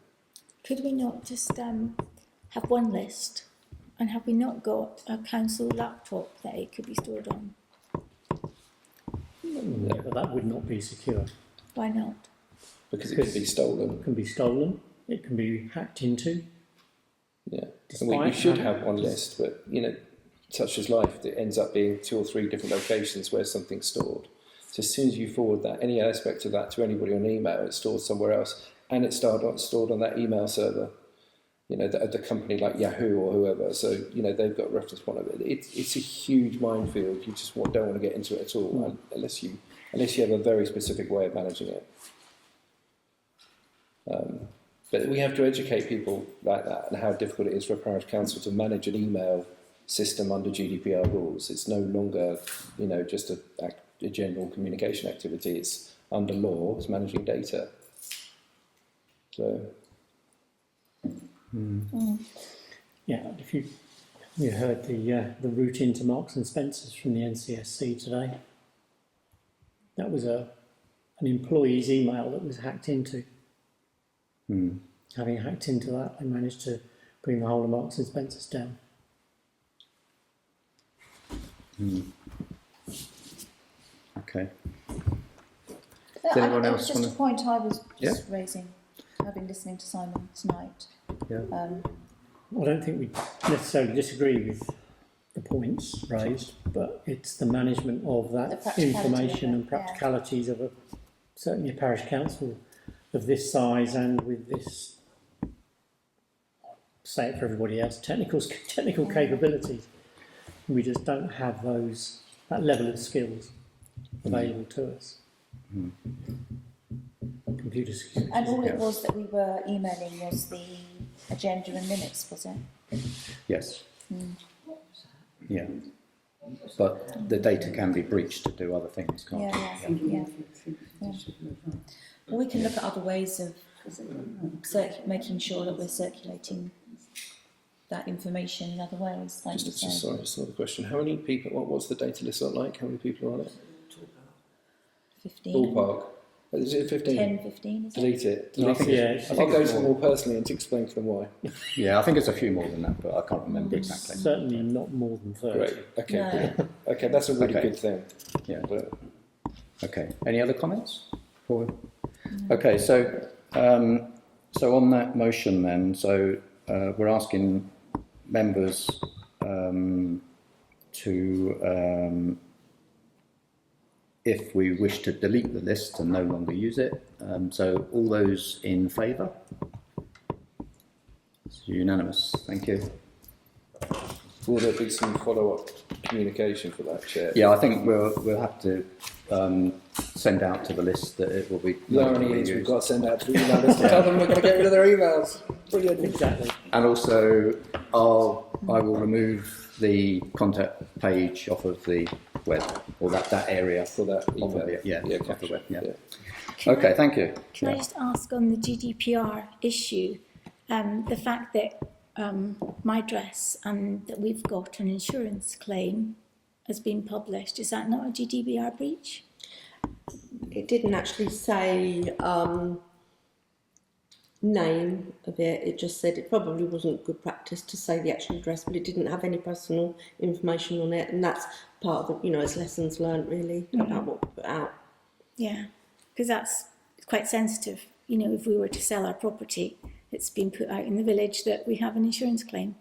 Could we not just have one list? And have we not got a council laptop that it could be stored on? Yeah, but that would not be secure. Why not? Because it could be stolen. It can be stolen. It can be hacked into. Yeah, and we should have one list, but such as life, it ends up being 2 or 3 different locations where something's stored. So as soon as you forward that, any aspect of that to anybody on email, it's stored somewhere else, and it's stored on that email server. The company like Yahoo or whoever. So they've got a reference point of it. It's a huge minefield. You just don't want to get into it at all, unless you have a very specific way of managing it. But we have to educate people like that and how difficult it is for a parish council to manage an email system under GDPR rules. It's no longer, just a general communication activity. It's under law. It's managing data. So. Yeah, if you heard the route into Marks and Spencers from the NCSC today, that was an employee's email that was hacked into. Having hacked into that, they managed to bring the whole of Marks and Spencers down. Okay. Does anyone it else was just wanna- a point I was just raising, having listening to Simon tonight. Yeah. I don't think we necessarily disagree with the points raised, but it's the management of The that practicality information of it, and practicalities of certainly a parish council of this size and with this, say it for everybody else, technical capabilities. We just don't have that level of skills available to us. Computer skills. And all it was that we were emailing was the agenda and minutes, was it? Yes. Yeah. But the data can be breached to do other things, can't it? Yeah. Well, we can look at other ways of making sure that we're circulating that information in other ways. Like you say. Sorry, just another question. How many people? What's the data list look like? How many people are on it? 15. Ballpark. Is it 15? 10, 15, is it? Delete it. No, I think I'll go to them all personally and to explain to them why. Yeah, I think it's a few more than that, but I can't remember exactly. Certainly not more than 30. Great. Okay. No. Brilliant. Okay, that's a really good thing. Yeah. But Okay. Any other comments? Okay. So on that motion then, we're asking members to, if we wish to delete the list and no longer use it. So all those in favour? It's unanimous. Thank you. will there be some follow-up communication for that, Chair? Yeah, I think we'll have to send out to the list that it will be. The irony is we've got to send out to the email list to tell them we're going to get rid of their emails. Brilliant. Exactly. And also, I will remove the contact page off of the web, or that area for that email. Off the web. Yeah. Okay, thank you. Can I just ask on the GDPR issue, the fact that my address and that we've got an insurance claim has been published, is that not a GDPR breach? It didn't actually say name of it, it just said it probably wasn't good practice to say the actual address, but it didn't have any personal information on it, and that's part of the, it's lessons learned really about what we put out. Yeah, because that's quite sensitive. If we were to sell our property, it's been put out in the village that we have an insurance claim.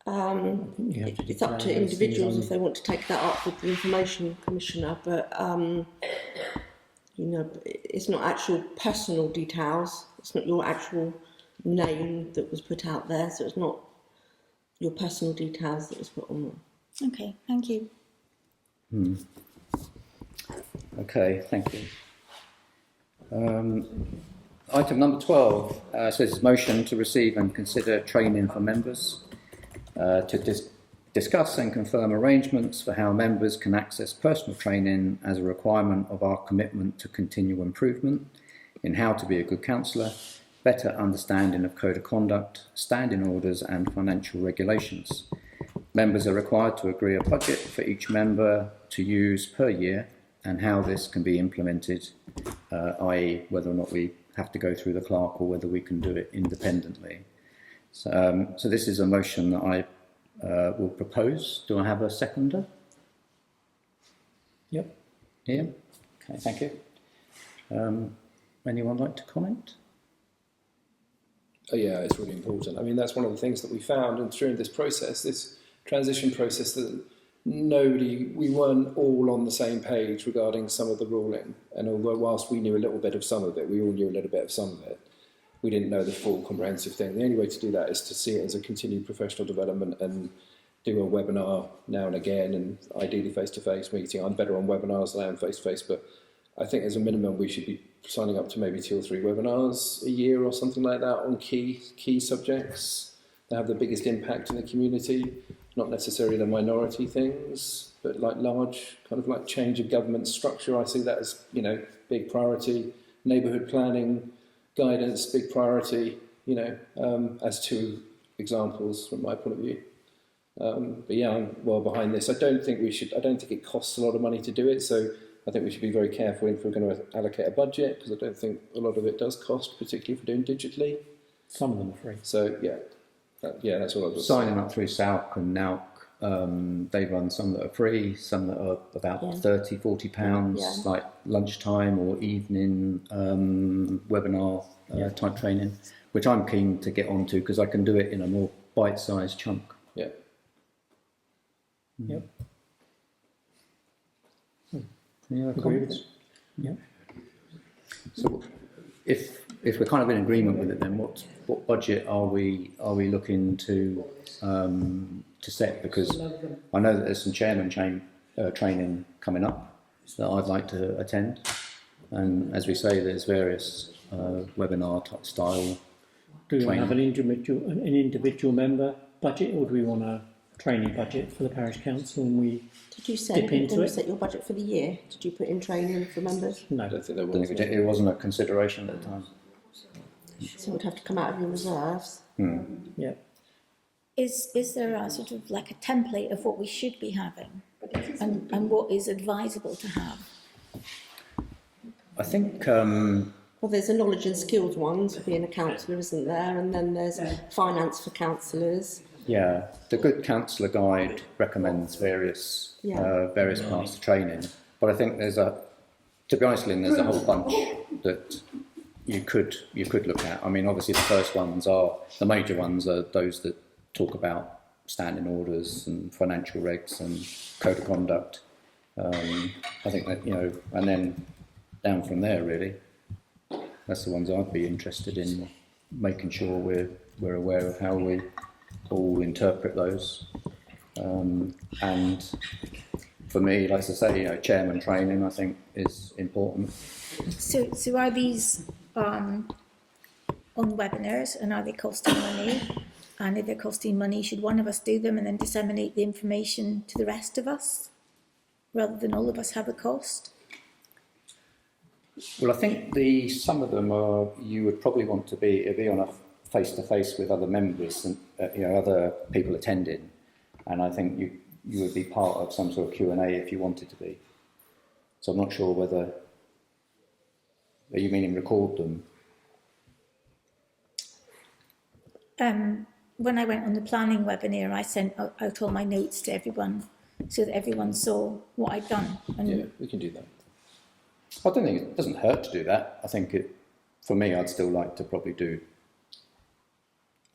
It's up to individuals if they want to take that up with the Information Commissioner, but it's not actual personal details. It's not your actual name that was put out there, so it's not your personal details that was put on there. Okay, thank you. Okay, thank you. Item number 12 says motion to receive and consider training for members to Discuss and confirm arrangements for how members can access personal training as a requirement of our commitment to continual improvement in how to be a good councillor, better understanding of code of conduct, standing orders and financial regulations. Members are required to agree a budget for each member to use per year and how this can be implemented, i.e. whether or not we have to go through the clerk or whether we can do it independently. So this is a motion that I will propose. Do I have a seconder? Yep. Ian? Okay, thank you. Anyone like to comment? Oh yeah, it's really important. I mean, that's one of the things that we found, and through this process, this transition process, that we weren't all on the same page regarding some of the ruling. And although whilst we knew a little bit of some of it, we all knew a little bit of some of it, we didn't know the full comprehensive thing. The only way to do that is to see it as a continued professional development and do a webinar now and again, and ideally face-to-face meeting. I'm better on webinars than I am face-to-face, but I think as a minimum we should be signing up to maybe 2 or 3 webinars a year or something like that on key subjects that have the biggest impact in the community, not necessarily the minority things, but like large kind of like change of government structure. I see that as, you know, big priority. Neighbourhood planning, guidance, big priority, you know, as 2 examples from my point of view. But yeah, I'm well behind this. I don't think it costs a lot of money to do it, so I think we should be very careful if we're going to allocate a budget, because I don't think a lot of it does cost, particularly if we're doing digitally. Some of them are free. So yeah, that's all I've got. Signing up through SALC and NAUC, they run some that are free, some that are about £30, £40, like lunchtime or evening webinar type training, which I'm keen to get onto because I can do it in a more bite-sized chunk. Yeah. Yep. Any other Agree with comments? it. Yep. So, if we're kind of in agreement with it, then what budget are we looking to set? Because I know that there's some chairman training coming up that I'd like to attend, and as we say, there's various webinar type style. Do we want to training. have an individual member budget, or do we want a training budget for the parish council? And we Did you say dip when into you it? set your budget for the year? Did you put in training for members? No, I don't think there I don't was. think it wasn't a consideration at the time. So it would have to come out of your reserves. yeah. Is there a sort of like a template of what we should be having and what is advisable to have? I think Well, there's a knowledge and skills one for being a councillor, isn't there? And then there's finance for councillors. yeah, the Good Councillor Guide recommends various parts of training, but I think to be honest, Lynn, there's a whole bunch that you could look at. I mean, obviously the major ones are those that talk about standing orders and financial regs and code of conduct. I think that, you know, and then down from there really, that's the ones I'd be interested in making sure we're aware of how we all interpret those. And for me, like I say, you know, chairman training I think is important. So are these on webinars, and are they costing money? And if they're costing money, should one of us do them and then disseminate the information to the rest of us, rather than all of us have a cost? Well, I think some of them you would probably want to be on a face-to-face with other members and you know, other people attending, and I think you would be part of some sort of Q&A if you wanted to be. So I'm not sure whether are you meaning record them. When I went on the planning webinar, I sent out all my notes to everyone so that everyone saw what I'd done. And Yeah, we can do that. I don't think it doesn't hurt to do that. I think for me, I'd still like to probably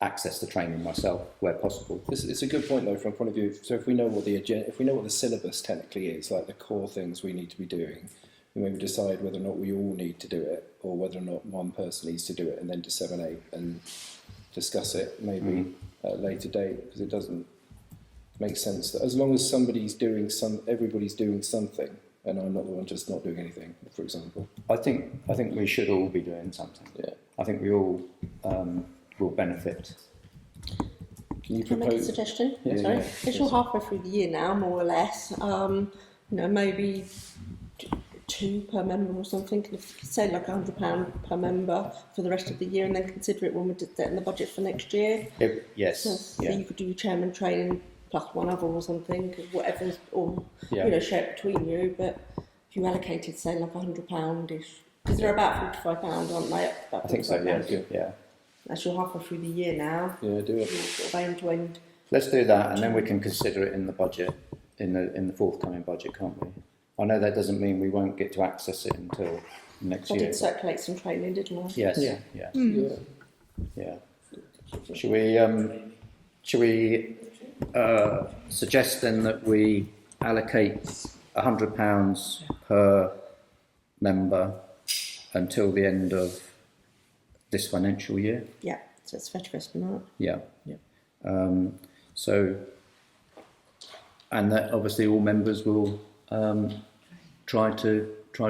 access the training myself where possible. It's a good point though, from a point of view. So if we know what the syllabus technically is, like the core things we need to be doing, we maybe decide whether or not we all need to do it, or whether or not one person needs to do it, and then disseminate and discuss it maybe at a later date, because it doesn't make sense that as long as everybody's doing something, and I'm not the one just not doing anything, for example. I think we should all be doing something. Yeah. I think we all will benefit. Can you Can I make a propose? suggestion? Yeah, Sorry. yeah, If yes. you're halfway through the year now, more or less, maybe two per member or something. And if you say like £100 per member for the rest of the year, and then consider it when we're setting the budget for next year. Yes. So Yeah. you could do your chairman training plus one other or something, whatever, or Yeah. share it between you. But if you allocated, say like £100-ish, because they're about £45, aren't they? About I think so. Yeah. £45. Yeah. As you're halfway through the year now, Yeah, do you're it. sort of end to end. Let's do that, and then we can consider it in the budget, in the forthcoming budget, can't we? I know that doesn't mean we won't get to access it until next I year. did circulate some training, didn't I? Yes. Yeah. Yeah. Yeah. Yeah. Should we suggest then that we allocate £100 per member until the end of this financial year? Yeah, so it's 31st of March. Yeah. So, and that obviously all members will try to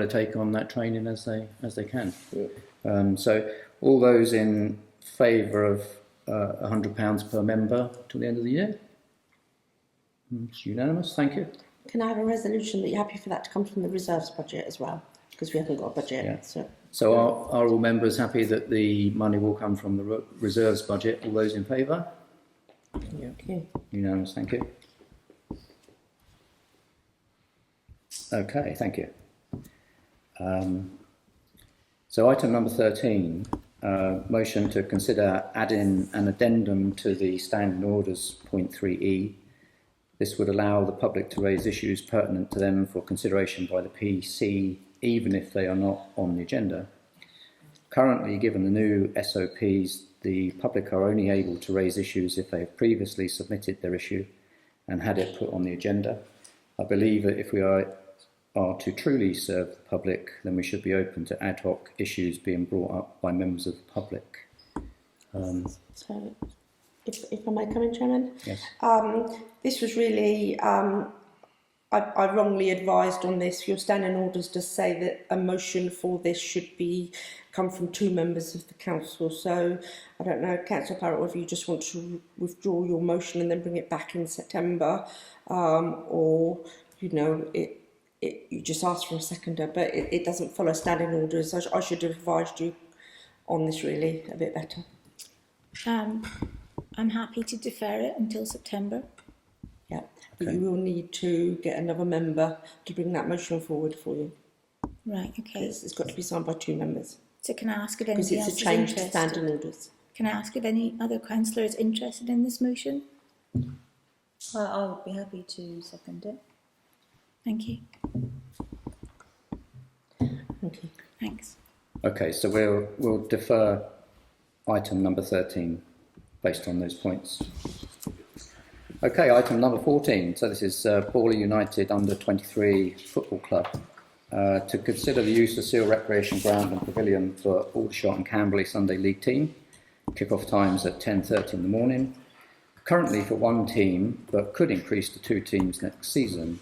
take on that training as they can. Yeah. So all those in favour of £100 per member till the end of the year? It's unanimous. Thank you. Can I have a resolution that you're happy for that to come from the reserves budget as well? Because we haven't got a budget. Yeah. So Are all members happy that the money will come from the reserves budget? All those in favour? okay. Unanimous, thank you. Okay, thank you. So item number 13, motion to consider adding an addendum to the standing orders point 3E. This would allow the public to raise issues pertinent to them for consideration by the PC, even if they are not on the agenda. Currently, given the new SOPs, the public are only able to raise issues if they have previously submitted their issue and had it put on the agenda. I believe that if we are to truly serve the public, then we should be open to ad hoc issues being brought up by members of the public. So if I may come in, Chairman? Yes. This was really, I wrongly advised on this. Your standing orders does say that a motion for this should come from two members of the council. So I don't know, Councillor Parrott, whether you just want to withdraw your motion and then bring it back in September, or you just ask for a seconder, but it doesn't follow standing orders. I should have advised you on this really a bit better. I'm happy to defer it until September. Yeah, but you will need to get another member to bring that motion forward for you. Right, okay. It's got to be signed by two members So can I ask if because anybody it's else a is change to interested? standing orders. Can I ask if any other councillor is interested in this motion? I would be happy to second it. Thank you. Okay. Thanks. Okay, so we'll defer item number 13 based on those points. Okay, item number 14. So this is Borley United Under 23 Football Club. To consider the use of Seal Recreation Ground and Pavilion for Aldershot and Camberley Sunday League team. Kick-off times at 10:30 in the morning. Currently for one team, but could increase to two teams next season.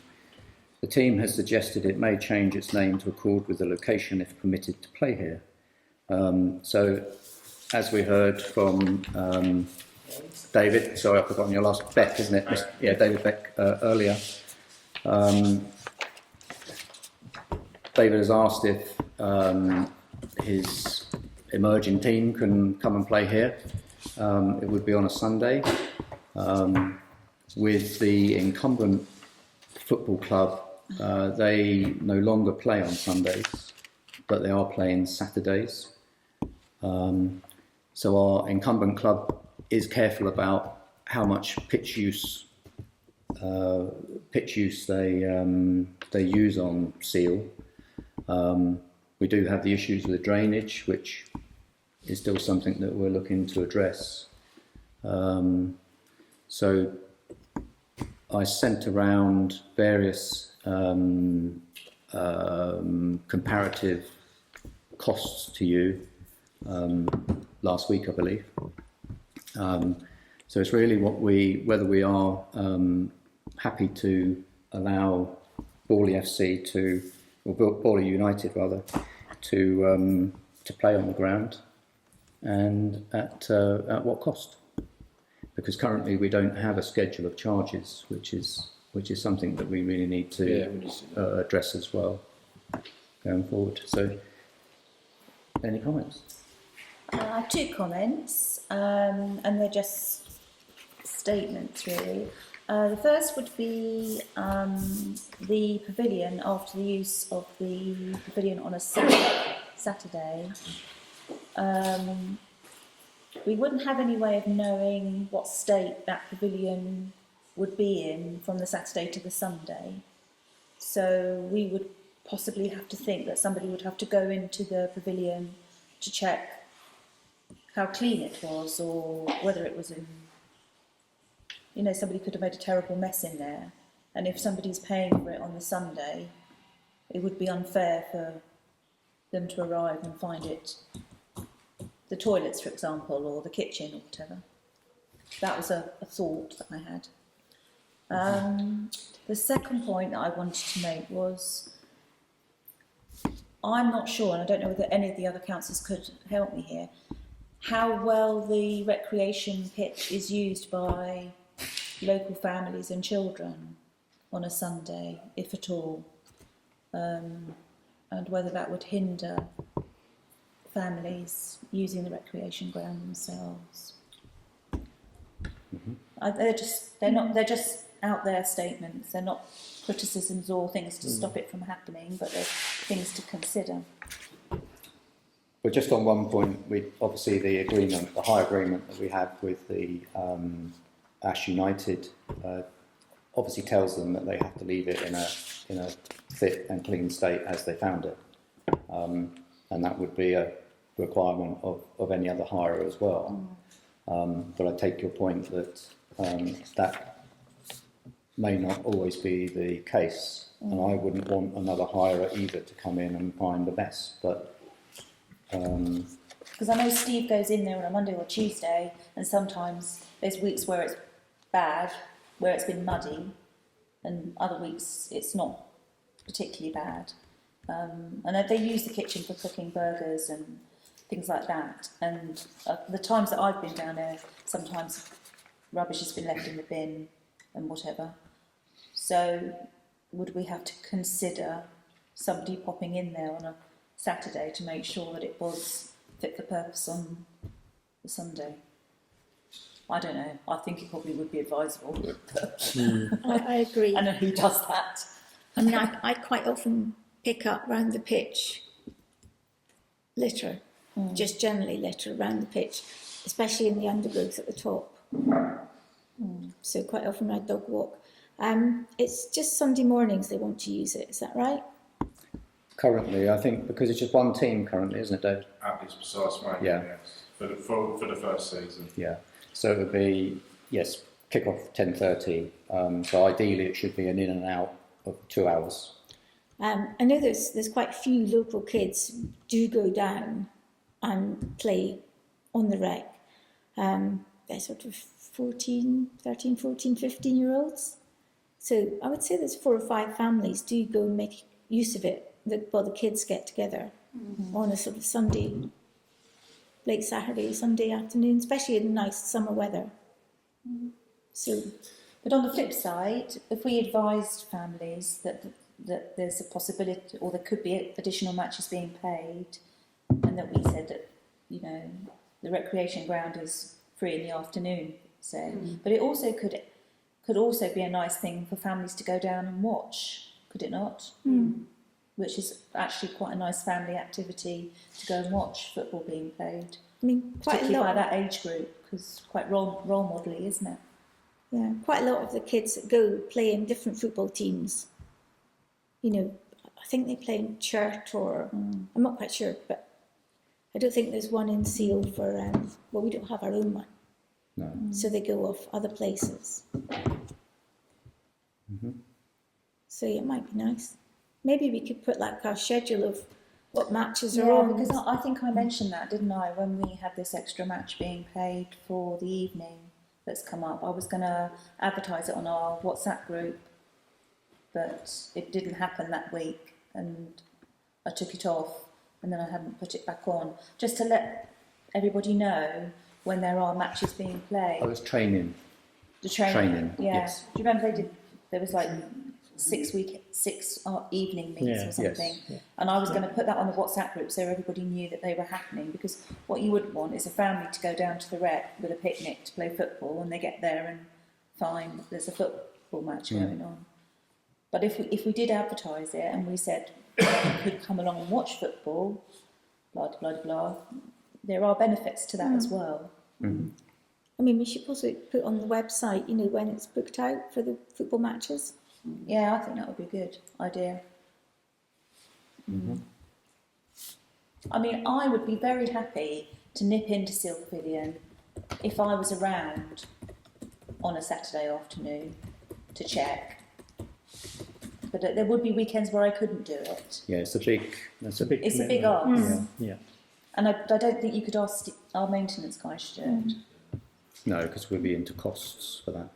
The team has suggested it may change its name to accord with the location if permitted to play here. So, as we heard from David, sorry I've forgotten your last, Beck, isn't it? Yeah, David Beck earlier. David has asked if his emerging team can come and play here. It would be on a Sunday. With the incumbent football club, they no longer play on Sundays, but they are playing Saturdays. So our incumbent club is careful about how much pitch use they use on Seal. We do have the issues with the drainage, which is still something that we're looking to address. So I sent around various comparative costs to you last week, I believe. So it's really whether we are happy to allow Borley FC or Borley United rather, to play on the ground, and at what cost. because currently we don't have a schedule of charges, which is something that we really need to address as well going forward. So, any comments? I have two comments, and they're just statements really. The first would be the pavilion, after the use of the pavilion on a Saturday. We wouldn't have any way of knowing what state that pavilion would be in from the Saturday to the Sunday. So we would possibly have to think that somebody would have to go into the pavilion to check how clean it was, or whether it was in, you know, somebody could have made a terrible mess in there. And if somebody's paying for it on the Sunday, it would be unfair for them to arrive and find it, the toilets, for example, or the kitchen or whatever. That was a thought that I had. The second point that I wanted to make was, I'm not sure, and I don't know whether any of the other councillors could help me here, how well the recreation pitch is used by local families and children on a Sunday, if at all, and whether that would hinder families using the recreation ground themselves. They're just out there statements. They're not criticisms or things to stop it from happening, but they're things to consider. But just on one point, obviously the agreement, the high agreement that we have with the Ash United, obviously tells them that they have to leave it in a fit and clean state as they found it, and that would be a requirement of any other hire as well. But I take your point that that may not always be the case, and I wouldn't want another hirer either to come in and find a mess. But because I know Steve goes in there on a Monday or Tuesday, and sometimes there's weeks where it's bad, where it's been muddy, and other weeks it's not particularly bad. And they use the kitchen for cooking burgers and things like that. And the times that I've been down there, sometimes rubbish has been left in the bin and whatever. So would we have to consider somebody popping in there on a Saturday to make sure that it was fit for purpose on the Sunday? I don't know. I think it probably would be advisable. I agree. I know who does that. I mean, I quite often pick up round the pitch litter, just generally litter around the pitch, especially in the undergrowth at the top. So quite often I dog walk. It's just Sunday mornings they want to use it, is that right? currently, I think, because it's just one team currently, isn't it, Dave? At this precise moment, Yeah. yes. For the first season. Yeah. So it would be, yes, kick off 10:30. So ideally it should be an in and out of 2 hours. I know there's quite a few local kids do go down and play on the rec. They're sort of 13, 14, 15-year-olds. So I would say there's 4 or 5 families do go and make use of it. The kids get together on a sort of Sunday, late Saturday, Sunday afternoon, especially in nice summer weather. So, but on the flip side, if we advised families that there's a possibility, or there could be additional matches being paid, and that we said that, you know, the recreation ground is free in the afternoon, say, but it also could also be a nice thing for families to go down and watch, could it not? Which is actually quite a nice family activity, to go and watch football being played. I mean, quite a particularly lot by that age group, because quite role modelly, isn't it? Yeah, quite a lot of the kids that go play in different football teams. You know, I think they play in Churt, or I'm not quite sure, but I don't think there's one in Seal for. Well, we don't have our own one. No. So they go off other places. So yeah, it might be nice. Maybe we could put like our schedule of what matches are on. Because I think I mentioned that, didn't I, when we had this extra match being paid for the evening that's come up. I was going to advertise it on our WhatsApp group, but it didn't happen that week, and I took it off, and then I hadn't put it back on, just to let everybody know when there are matches being played. I was training. The training. Yeah. Yes. Do you remember there was like 6 evening meets Yeah. or something? Yes. Yeah. And I was going to put that on the WhatsApp group so everybody knew that they were happening, because what you wouldn't want is a family to go down to the rec with a picnic to play football and they get there and find there's a football match going on. But if we did advertise it and we said you could come along and watch football, blah, blah, blah, blah, there are benefits to that as well. Mhm. I mean, we should also put on the website, you know, when it's booked out for the football matches. Yeah, I think that would be a good idea. I mean, I would be very happy to nip into Seal Pavilion if I was around on a Saturday afternoon to check. But there would be weekends where I couldn't do it. Yeah, it's a big. That's a big. It's a big commitment. ask. Yeah. And I don't think you could ask our maintenance guys to do it. No, because we'll be into costs for that.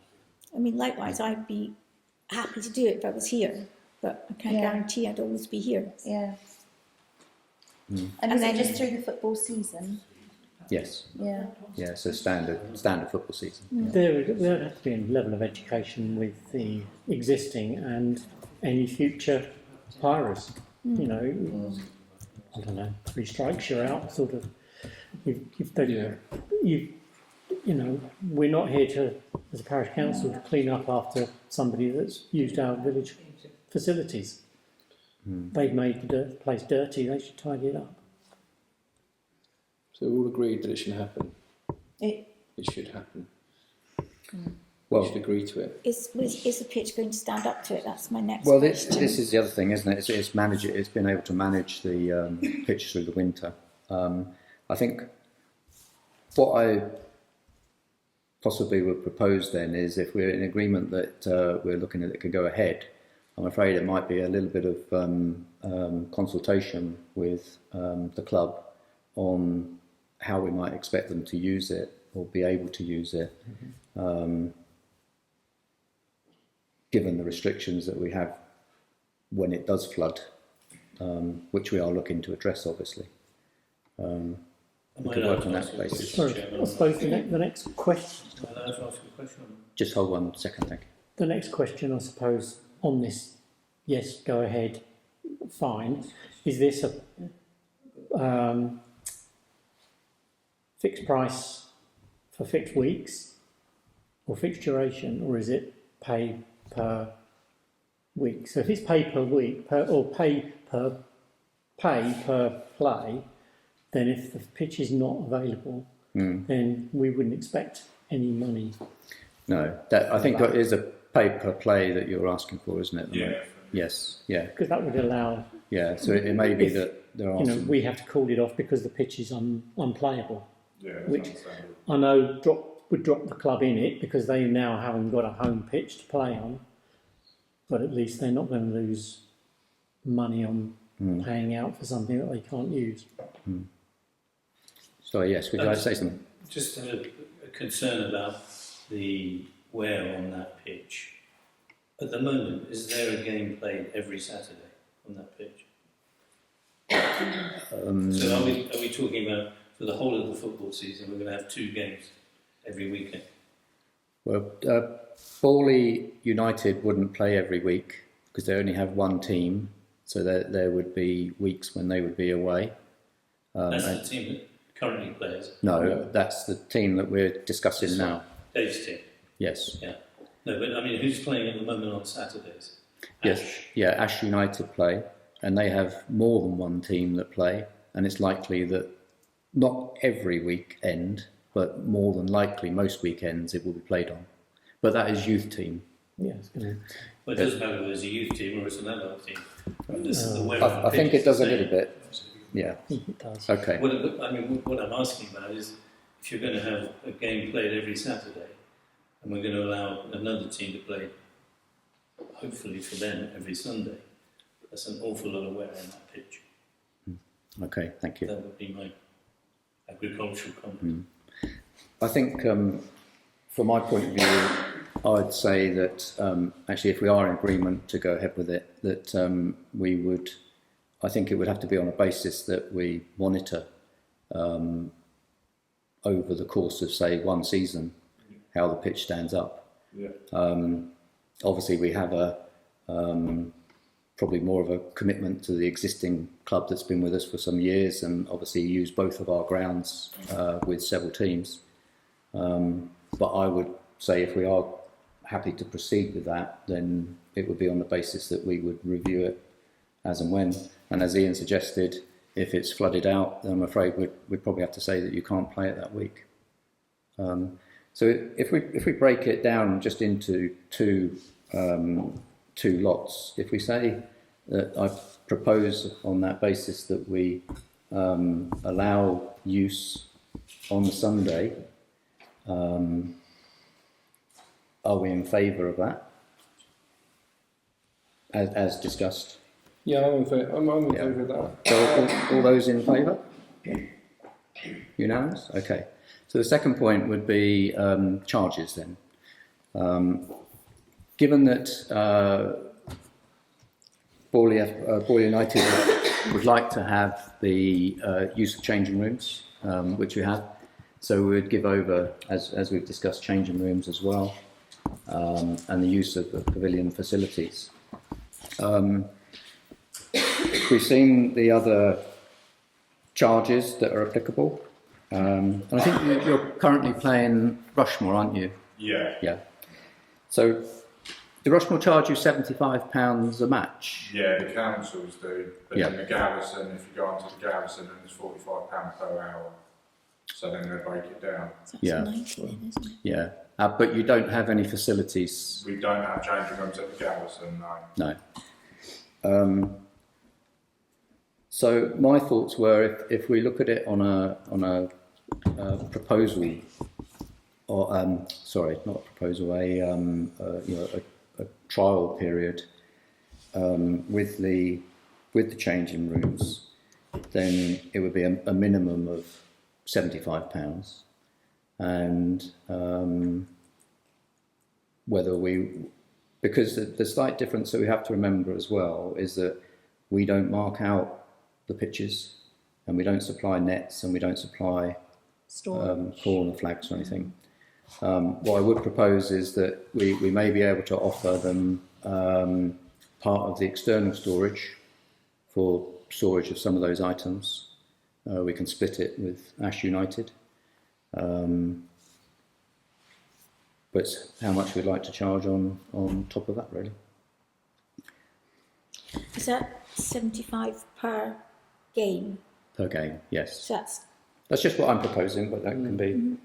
I mean, likewise, I'd be happy to do it if I was here, but I can't Yeah. guarantee I'd always be here. Yeah. Mm. And is then- it just through the football season? Yes. Yeah. Yeah, so standard football season. Yeah. There would have to be a level of education with the existing and any future hires. You know, I don't know, 3 strikes, you're out, sort of. You know, we're not here to, as a parish council, to clean up after somebody that's used our village facilities. They've made the place dirty, they should tidy it up. So we're all agreed that it should happen. It, It should happen. We Well, should agree to it. Is the pitch going to stand up to it? That's my next well, this question. is the other thing, isn't it? It's manage it. It's been able to manage the pitch through the winter. I think what I possibly would propose then is, if we're in agreement that we're looking at it could go ahead, I'm afraid it might be a little bit of consultation with the club on how we might expect them to use it or be able to use it, given the restrictions that we have when it does flood, which we are looking to address, obviously. We could work on that basis. Sorry, I suppose the next question. I'd like to ask you a question. Just hold 1 second, thank you. The next question, I suppose, on this, yes, go ahead, fine. Is this a fixed price for fixed weeks or fixed duration, or is it pay per week? So if it's pay per week or pay per play, then if the pitch is not available, then we wouldn't expect any money. No, that I think it is a pay per play that you're asking for, isn't it? Yeah. Yes, yeah, Because that would allow, yeah. So it may be If, that there are you know, some. we have to call it off because the pitch is unplayable. Yeah, that's Which- understandable. I know would drop the club in it because they now haven't got a home pitch to play on, but at least they're not going to lose money on paying out for something that they can't use. Sorry, yes. Would you like to say something? Just a concern about the wear on that pitch. At the moment, is there a game played every Saturday on that pitch? So are we talking about, for the whole of the football season, we're going to have 2 games every weekend? Well, Borley United wouldn't play every week because they only have one team, so there would be weeks when they would be away. That's the team that currently plays. No, that's the team that we're discussing now. Dave's team. Yes. Yeah. No, but I mean, who's playing at the moment on Saturdays? Yes. Ash. Yeah, Ash United play, and they have more than one team that play, and it's likely that not every weekend, but more than likely most weekends it will be played on. But that is youth team. Yeah, it's going Well, it doesn't matter whether it's a youth team or it's an adult team. This is the wear on the I think pitch it does a is the little same. bit. Yeah. I think it does. Okay. What I'm asking about is, if you're going to have a game played every Saturday, and we're going to allow another team to play, hopefully for them, every Sunday, that's an awful lot of wear on that pitch. Okay. Thank you. That would be my agricultural comment. I think, from my point of view, I'd say that actually, if we are in agreement to go ahead with it, that we would. I think it would have to be on a basis that we monitor over the course of, say, one season, how the pitch stands up. Yeah. Obviously, we have probably more of a commitment to the existing club that's been with us for some years, and obviously use both of our grounds with several teams. But I would say if we are happy to proceed with that, then it would be on the basis that we would review it as and when. And as Ian suggested, if it's flooded out, then I'm afraid we'd probably have to say that you can't play it that week. So if we break it down just into two lots, if we say that I propose on that basis that we allow use on the Sunday, are we in favour of that? As discussed. Yeah, I'm in favour of that. So all those in favour? Unanimous? Okay. So the second point would be charges then. Given that Boyle United would like to have the use of changing rooms, which we have, so we would give over, as we've discussed, changing rooms as well, and the use of the pavilion facilities. We've seen the other charges that are applicable, and I think you're currently playing Rushmore, aren't you? Yeah. Yeah. So, the Rushmore charge you £75 a match? Yeah, the councils do, but Yeah. in the garrison, if you go onto the garrison, then it's £45 per hour. So then they break it down. So that's Yeah. 90 then, isn't it? Yeah. But you don't have any facilities? We don't have changing rooms at the garrison, no. No. So my thoughts were, if we look at it on a proposal, or sorry, not a proposal, a trial period with the changing rooms, then it would be a minimum of £75, and whether because the slight difference that we have to remember as well is that we don't mark out the pitches, and we don't supply nets, and we don't supply corner flags or anything. What I would propose is that we may be able to offer them part of the external storage for storage of some of those items. We can split it with Ash United. But how much we'd like to charge on top of that, really. Is that 75 per game? Per game, yes. So That's just what I'm proposing, but that can be...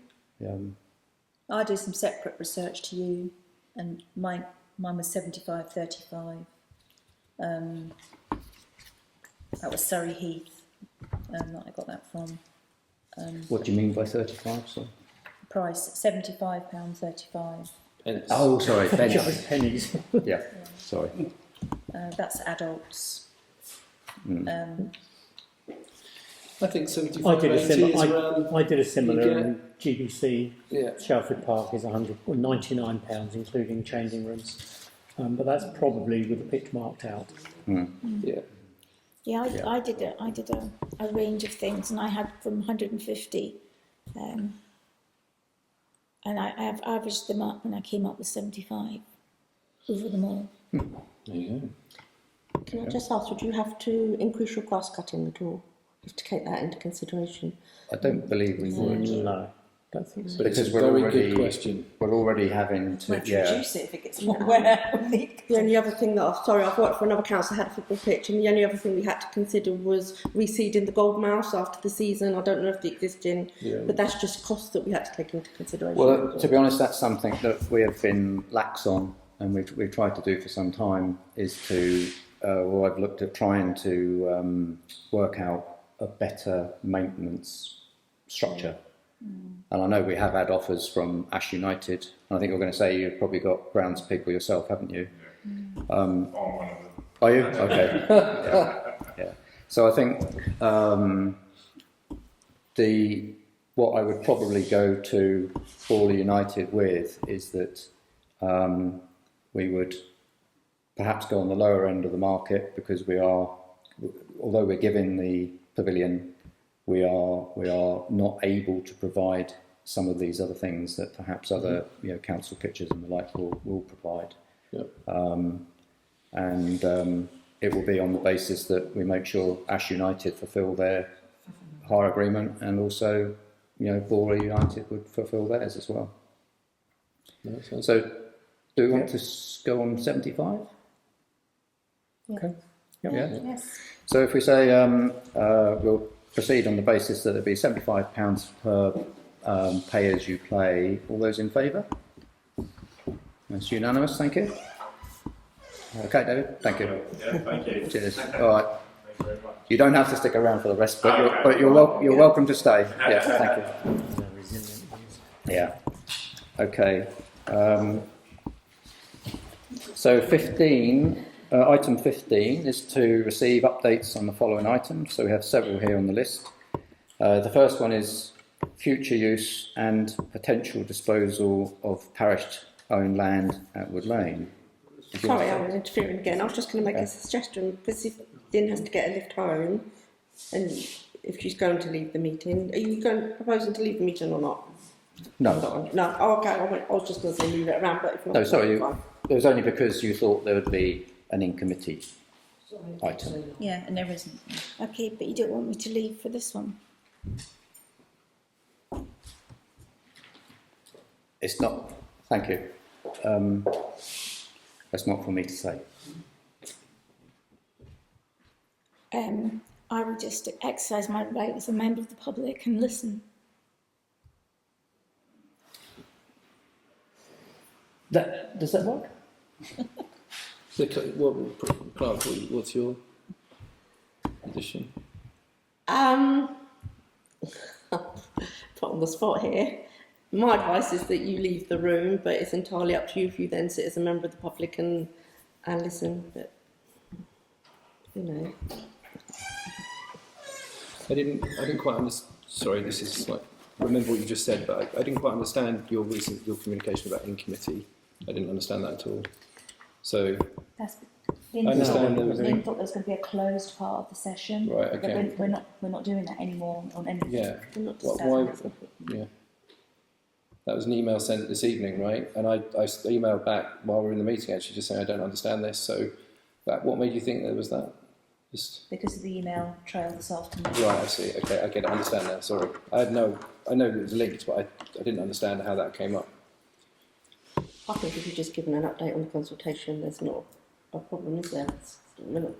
I do some separate research to you, and mine was 75-35. That was Surrey Heath that I got that from. What do you mean by 35, sorry? Price £75.35. Oh, sorry, pennies. Pennies. Yeah, sorry. That's adults. I think 75 I did a 80 is around. I did a similar you in GBC. Yeah. Shelford Park is £99, including changing rooms. But that's probably with the pitch marked out. Yeah. yeah, I did a range of things, and I had from 150, and I've averaged them up, and I came up with 75 over them all. There you go. Can I just ask, would you have to increase your grass cutting at all? You have to take that into consideration. I don't believe we would. No, don't think so. Because It's a very good question. We're already having to... Might Yeah. reduce it if it gets more wear. The only other thing that I've worked for another council, had a football pitch, and the only other thing we had to consider was reseeding the Gold Mouse after the season. I don't know if the existing, but that's just costs that we had to take into consideration. Well, to be honest, that's something that we have been lax on, and we've tried to do for some time, is to... I've looked at trying to work out a better maintenance structure. And I know we have had offers from Ash United, and I think you're going to say you've probably got grounds people yourself, haven't you? I'm one of them. Are you? Okay. Yeah. So I think what I would probably go to Boyle United with is that we would perhaps go on the lower end of the market, because we are, although we're giving the pavilion we are not able to provide some of these other things that perhaps other council pictures and the like will provide. Yep. It will be on the basis that we make sure Ash United fulfil their hire agreement, and also Bora United would fulfil theirs as well. So do we want to go on 75? Yeah. Okay. Yep. Yeah. Yes. So if we say we'll proceed on the basis that it'll be £75 per pay as you play, all those in favour? That's unanimous, thank you. Okay, David, thank you. Yeah, thank you. Cheers. All right. Thank you very much. You don't have to stick around for the rest, but you're welcome to stay. Yeah, thank you. Yeah. Okay. So 15, item 15 is to receive updates on the following items. So we have several here on the list. The first one is future use and potential disposal of parish-owned land at Wood Lane. Sorry, I'm interfering again. I was just going to make a suggestion, because if Lynn has to get a lift home, and if she's going to leave the meeting, are you proposing to leave the meeting or not? No. No. Oh, okay. I was just going to say move it around, but if not, No, sorry. fine. It was only because you thought there would be an in-committee item. Yeah, and there isn't. Okay, but you don't want me to leave for this one? It's not. Thank you. That's not for me to say. I will just exercise my right as a member of the public and listen. Does that work? Clark, what's your position? Put on the spot here. My advice is that you leave the room, but it's entirely up to you if you then sit as a member of the public and listen. But I didn't quite understand. Sorry, this is like, I remember what you just said, but I didn't quite understand your communication about in committee. I didn't understand that at all. So Lynn I understand there was Lynn thought there was going to be a closed part of the session. Right, but okay. We're not doing that anymore on anything. yeah, we're not why? Yeah, that was an email sent this evening, right? And I emailed back while we were in the meeting, actually, just saying I don't understand this. So, what made you think there was that? Just Because of the email trail this afternoon. right, I see. Okay, I get it. I understand now. Sorry, I know it was linked, but I didn't understand how that came up. I think if you're just given an update on the consultation, there's not a problem, is there? No,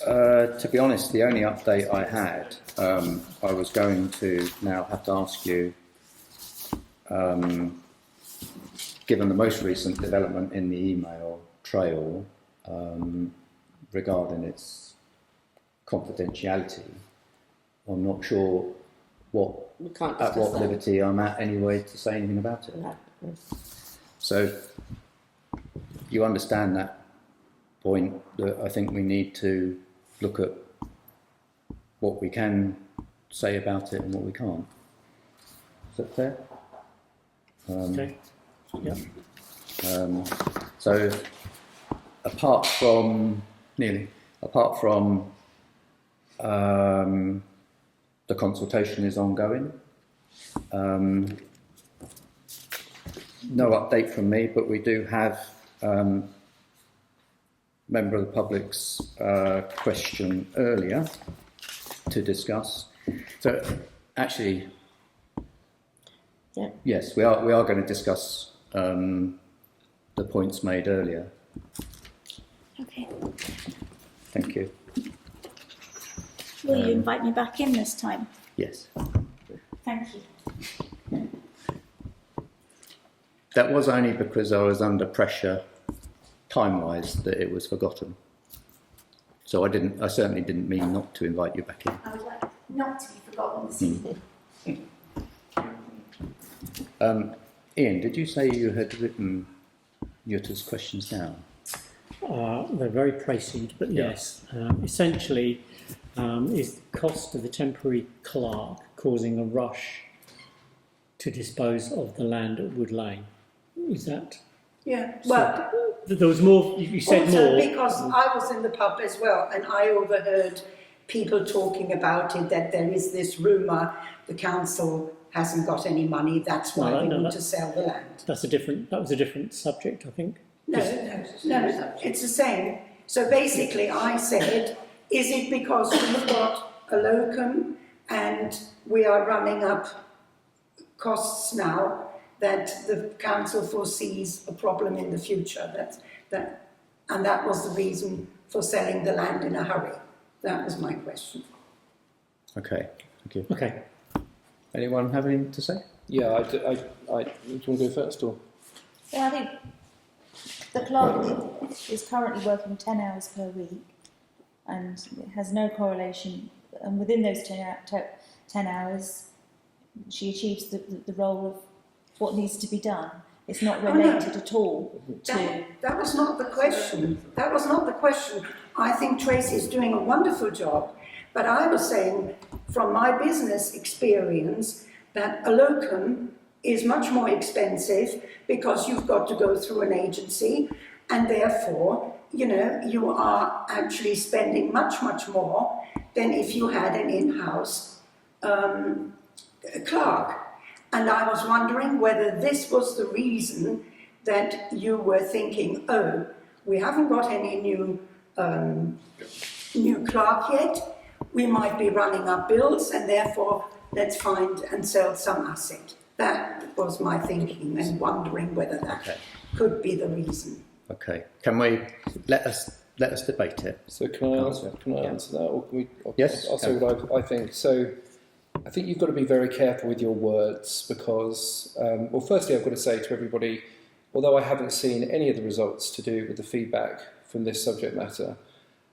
to be honest, the only update I had, I was going to now have to ask you, given the most recent development in the email trail regarding its confidentiality, I'm not sure We can't at discuss what that. liberty I'm at anyway to say anything about it. No. So you understand that point, that I think we need to look at what we can say about it and what we can't. Is that fair? Okay. Yeah. So apart from the consultation is ongoing. No update from me, but we do have member of the public's question earlier to discuss. So actually, Yeah. yes, we are going to discuss the points made earlier. Okay. Thank you. Will you invite me back in this time? Yes. Thank you. That was only because I was under pressure, time-wise, that it was forgotten. So I certainly didn't mean not to invite you back in. I would like not to be forgotten this evening. Ian, did you say you had written Yutta's questions down? They're very prescient, but Yeah. yes. Essentially, is the cost of the temporary clerk causing a rush to dispose of the land at Wood Lane? Is that Yeah, well, There was more, you said also more. because I was in the pub as well, and I overheard people talking about it, that there is this rumour the council hasn't got any money, that's why No, we no, need that- to sell the land. That was a different subject, I think. No, it's the same. So basically I said, is it because we've got a locum and we are running up costs now that the council foresees a problem in the future? And that was the reason for selling the land in a hurry. That was my question. Okay, thank you. Okay. Anyone have anything to say? Yeah, do you want to go first or? Yeah, I think the clerk is currently working 10 hours per week and it has no correlation. And within those 10 hours, she achieves the role of what needs to be done. It's not related at all to... That was not the question. That was not the question. I think Tracy is doing a wonderful job. But I was saying, from my business experience, that a locum is much more expensive because you've got to go through an agency, and therefore, you know, you are actually spending much, much more than if you had an in-house clerk. And I was wondering whether this was the reason that you were thinking, oh, we haven't got any new clerk yet, we might be running up bills, and therefore let's find and sell some asset. That was my thinking, and wondering whether that could be the reason. Okay. Can we let us debate it? So can I answer that, or can we? Yes. I'll say what I think. So I think you've got to be very careful with your words because, well, firstly, I've got to say to everybody, although I haven't seen any of the results to do with the feedback from this subject matter,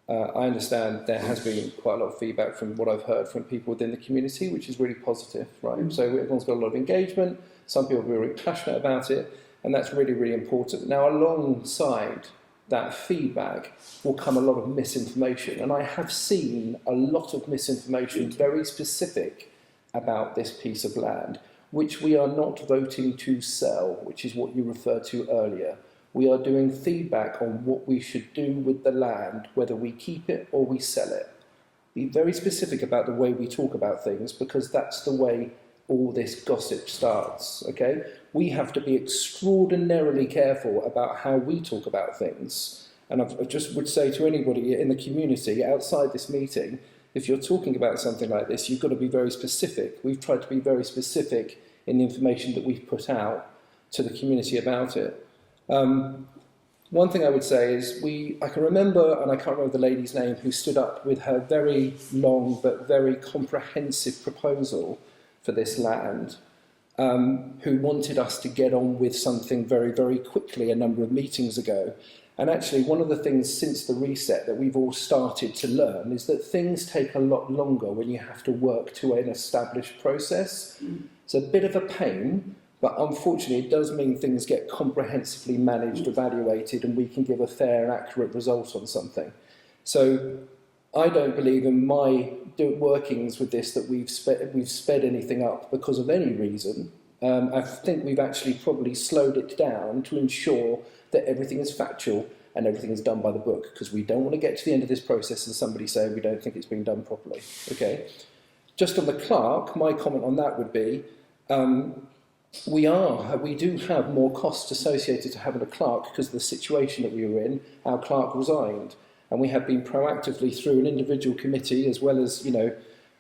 I understand there has been quite a lot of feedback from what I've heard from people within the community, which is really positive, right? So everyone's got a lot of engagement. Some people are really passionate about it, and that's really, really important. Now, alongside that feedback will come a lot of misinformation, and I have seen a lot of misinformation very specific about this piece of land, which we are not voting to sell, which is what you referred to earlier. We are doing feedback on what we should do with the land, whether we keep it or we sell it. Be very specific about the way we talk about things, because that's the way all this gossip starts, okay? We have to be extraordinarily careful about how we talk about things. And I just would say to anybody in the community outside this meeting, if you're talking about something like this, you've got to be very specific. We've tried to be very specific in the information that we've put out to the community about it. One thing I would say is I can remember, and I can't remember the lady's name, who stood up with her very long but very comprehensive proposal for this land, who wanted us to get on with something very, very quickly a number of meetings ago. And actually, one of the things since the reset that we've all started to learn is that things take a lot longer when you have to work to an established process. It's a bit of a pain, but unfortunately it does mean things get comprehensively managed, evaluated, and we can give a fair and accurate result on something. So I don't believe in my workings with this that we've sped anything up because of any reason. I think we've actually probably slowed it down to ensure that everything is factual and everything is done by the book, because we don't want to get to the end of this process and somebody say we don't think it's being done properly. Okay. Just on the clerk, my comment on that would be, we do have more costs associated to having a clerk because of the situation that we were in. Our clerk resigned, and we have been proactively through an individual committee as well as,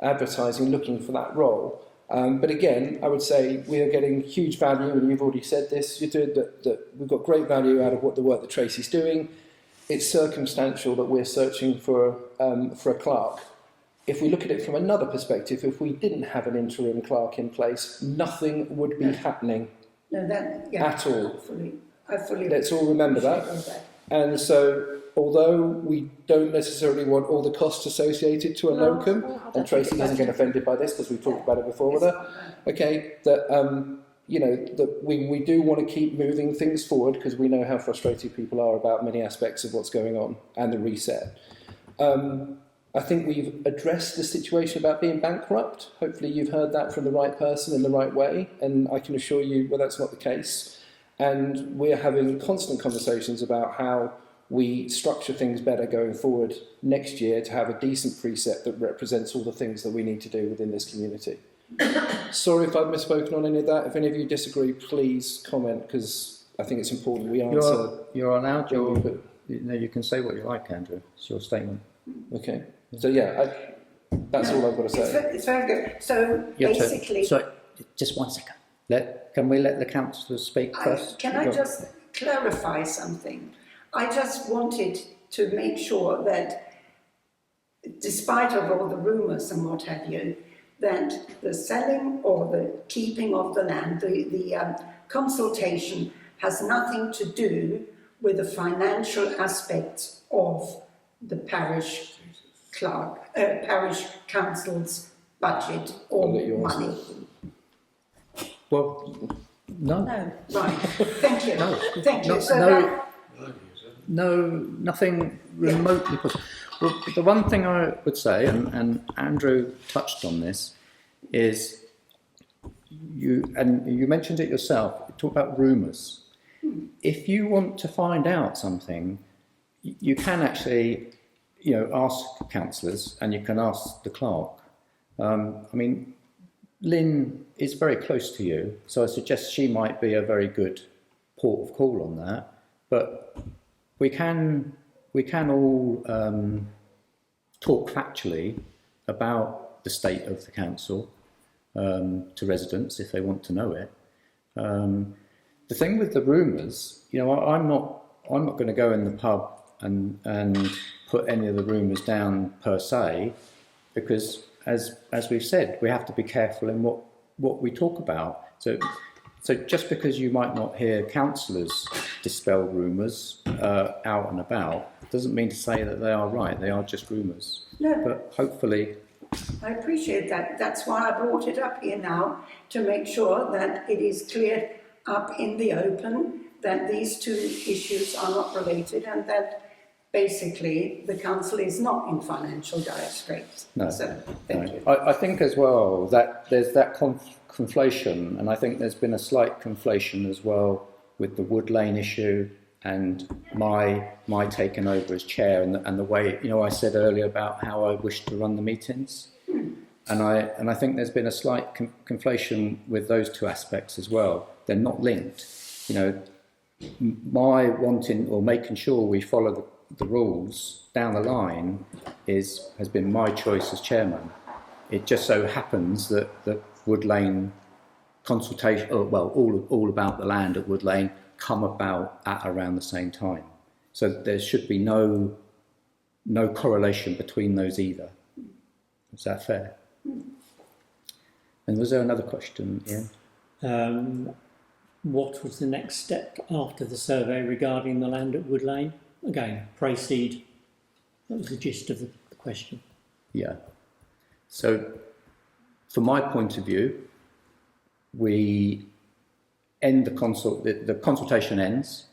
advertising, looking for that role. But again, I would say we are getting huge value, and you've already said this, that we've got great value out of the work that Tracy's doing. It's circumstantial that we're searching for a clerk. If we look at it from another perspective, if we didn't have an interim clerk in place, nothing would be happening at all. I fully Let's all remember that. And so, although we don't necessarily want all the costs associated to a locum, and Tracy doesn't get offended by this because we've talked about it before with her, okay, that we do want to keep moving things forward because we know how frustrated people are about many aspects of what's going on and the reset. I think we've addressed the situation about being bankrupt. Hopefully you've heard that from the right person in the right way, and I can assure you, well, that's not the case. And we're having constant conversations about how we structure things better going forward next year to have a decent precept that represents all the things that we need to do within this community. Sorry if I've misspoken on any of that. If any of you disagree, please comment, because I think it's important we answer. You're allowed. You can say what you like, Andrew. It's your statement. Okay. So yeah, that's all I've got to say. It's very good. So basically, Sorry, just 1 second. Can we let the councillors speak first? Can I just clarify something? I just wanted to make sure that, despite of all the rumours and what have you, that the selling or the keeping of the land, the consultation has nothing to do with the financial aspects of the parish parish council's budget or money. Well, no. No. Right. Thank you. No. Thank you. No, nothing remotely possible. Well, the one thing I would say, and Andrew touched on this, is you mentioned it yourself. You talk about rumours. If you want to find out something, you can actually, ask councillors, and you can ask the clerk. Lynn is very close to you, so I suggest she might be a very good port of call on that. But we can all talk factually about the state of the council to residents if they want to know it. The thing with the rumours, I'm not going to go in the pub and put any of the rumours down per se, because as we've said, we have to be careful in what we talk about. So just because you might not hear councillors dispel rumours out and about, doesn't mean to say that they are right. They are just rumours. No. But hopefully, I appreciate that. That's why I brought it up here now, to make sure that it is cleared up in the open, that these two issues are not related, and that basically the council is not in financial dire straits. No. So, thank you. I think as well that there's that conflation, and I think there's been a slight conflation as well with the Wood Lane issue and my taking over as chair, and the way, I said earlier about how I wish to run the meetings, and I think there's been a slight conflation with those two aspects as well. They're not linked. My wanting or making sure we follow the rules down the line has been my choice as chairman. It just so happens that Wood Lane consultation, all about the land at Wood Lane, come about at around the same time. So there should be no correlation between those either. Is that fair? And was there another question, Ian? What was the next step after the survey regarding the land at Wood Lane? Again, proceed. That was the gist of the question. Yeah. So, from my point of view, we end the consultation ends,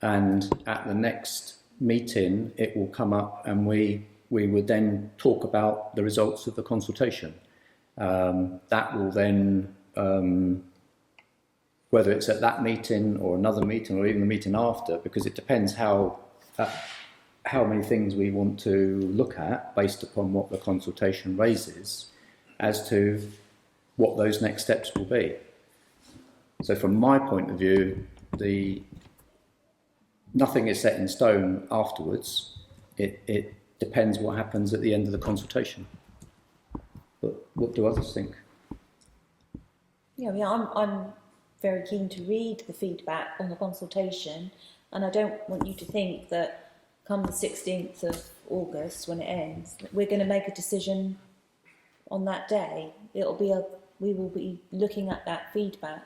and at the next meeting it will come up, and we would then talk about the results of the consultation. That will then, whether it's at that meeting or another meeting or even the meeting after, because it depends how many things we want to look at based upon what the consultation raises, as to what those next steps will be. So from my point of view, nothing is set in stone afterwards. It depends what happens at the end of the consultation. But what do others think? Yeah, I'm very keen to read the feedback on the consultation, and I don't want you to think that come the 16th of August, when it ends, we're going to make a decision on that day. We will be looking at that feedback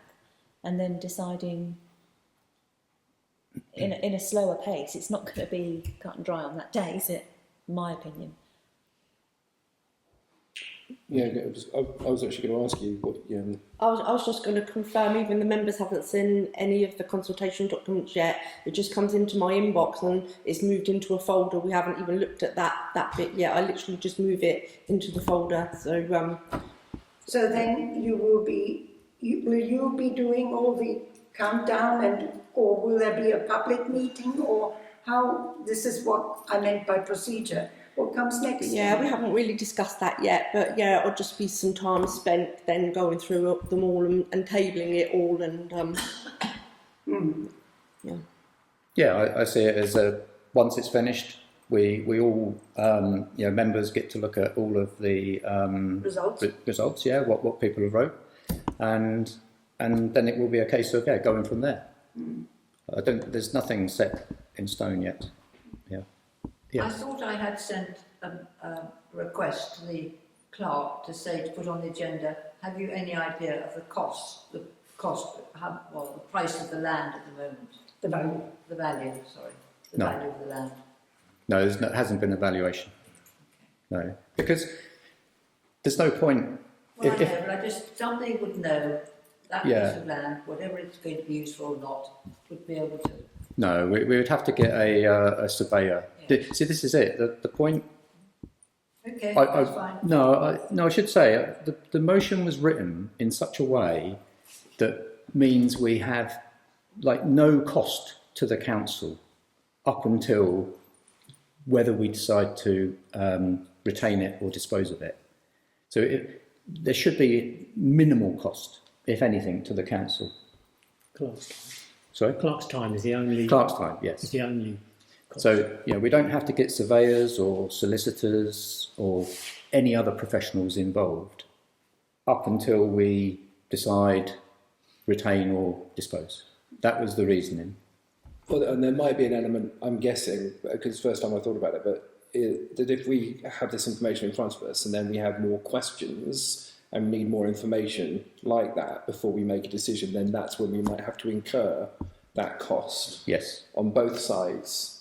and then deciding in a slower pace. It's not going to be cut and dry on that day, is it? In my opinion. Yeah, I was actually going to ask you what. I was just going to confirm, even the members haven't seen any of the consultation documents yet. It just comes into my inbox and it's moved into a folder. We haven't even looked at that bit yet. I literally just move it into the folder. So then will you be doing all the countdown, or will there be a public meeting, or how? This is what I meant by procedure. What comes next? Yeah, we haven't really discussed that yet, but yeah, it'll just be some time spent then going through them all and tabling it all and yeah. Yeah, I see it as once it's finished, we all members get to look at all of the results. Yeah, what people have wrote, and then it will be a case of going from there. There's nothing set in stone yet. Yeah. Yes. I thought I had sent a request to the clerk to say to put on the agenda. Have you any idea of the cost? The price of the land at the moment. The value. The value. Sorry. The No. value of the land. No, there hasn't been a valuation. No, because there's no point. Well, I know, but I just somebody would know that Yeah. piece of land, whatever it's going to be used for or not, would be able to. No, we would have to get a surveyor. Yeah. See, this is it. The point. Okay, that's fine. No, I should say the motion was written in such a way that means we have no cost to the council up until whether we decide to retain it or dispose of it. So there should be minimal cost, if anything, to the council. Clerk's time is the only. Clerk's time, yes. Is the only. Cost. So we don't have to get surveyors or solicitors or any other professionals involved up until we decide retain or dispose. That was the reasoning. Well, and there might be an element, I'm guessing, because it's the first time I thought about it, but that if we have this information in front of us and then we have more questions and need more information like that before we make a decision, then that's when we might have to incur that cost. Yes. On both sides.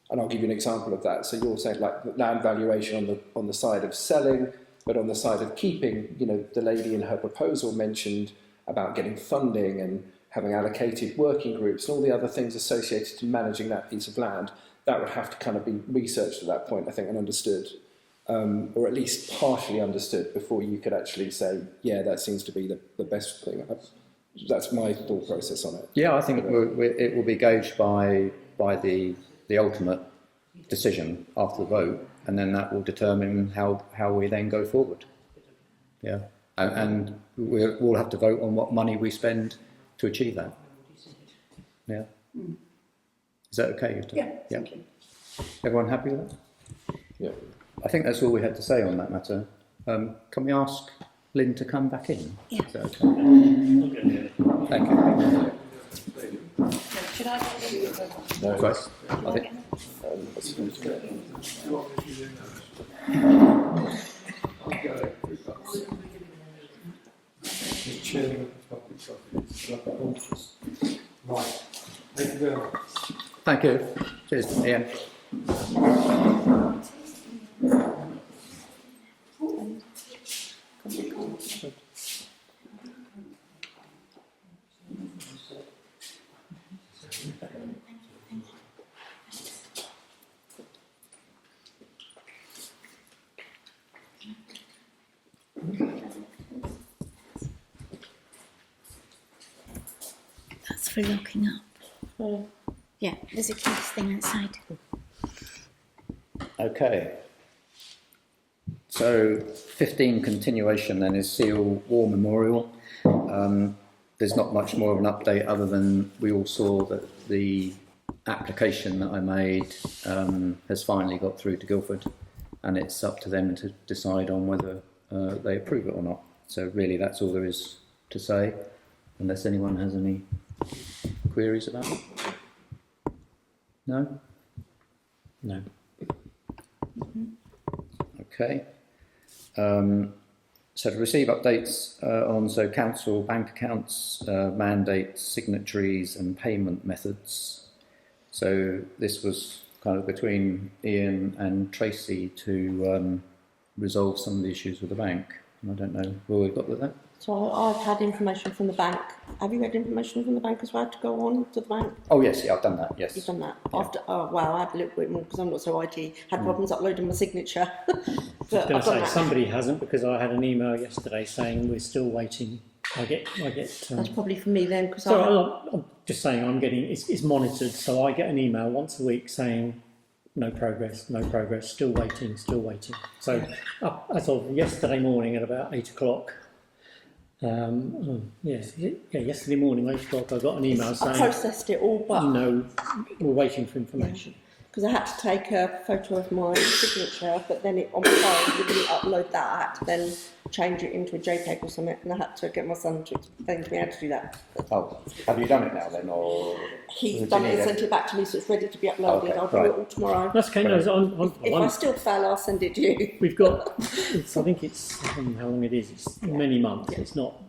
And I'll give you an example of that. So you're saying land valuation on the side of selling, but on the side of keeping, the lady in her proposal mentioned about getting funding and having allocated working groups and all the other things associated to managing that piece of land. That would have to kind of be researched at that point, I think, and understood, or at least partially understood before you could actually say, yeah, that seems to be the best thing. That's my thought process on it. Yeah, I think it will be gauged by the ultimate decision after the vote, and then that will determine how we then go forward. Yeah, and we'll have to vote on what money we spend to achieve that. Yeah. Is that okay? Yeah. Thank you. Everyone happy with that? Yeah. I think that's all we had to say on that matter. Can we ask Lynn to come back in? Yeah. Is that okay? Thank you. Should I do it? No. Sorry? I think. Right. Thank you very much. Thank you. Cheers, Ian. That's for locking up. Yeah, there's a case thing outside. Okay. So 15 continuation then is Seal War Memorial. There's not much more of an update other than we all saw that the application that I made has finally got through to Guildford, and it's up to them to decide on whether they approve it or not. So really that's all there is to say, unless anyone has any queries about it. No? No. Okay. So to receive updates on council bank accounts, mandates, signatories and payment methods. So this was kind of between Ian and Tracy to resolve some of the issues with the bank. And I don't know where we've got with that. So I've had information from the bank. Have you had information from the bank as well to go on to the bank? Oh yes, yeah, I've done that. Yes, you've done that. Yeah. After I had a little bit more because I'm not so IT. Had problems uploading my signature. I was going to say somebody hasn't, because I had an email yesterday saying we're still waiting I get. That's probably for me then, because I'm just saying I'm getting. It's monitored, so I get an email once a week saying no progress, still waiting. So as of yesterday morning at about 8 o'clock. Yesterday morning, 8 o'clock, I got an email I saying, processed it all, but we're waiting for information. because I had to take a photo of my signature, but then on my phone, you didn't upload that. I had to then change it into a JPEG or something, and I had to get my son to explain to me how to do that. Oh, have you done it now then, or He's done it and sent it back to me, so it's ready to be uploaded. Okay, I'll do right. it all tomorrow. That's okay. No, If I still fail, I'll send it to you. we've got. I think it's how long it is. It's many months. Yeah. It's not.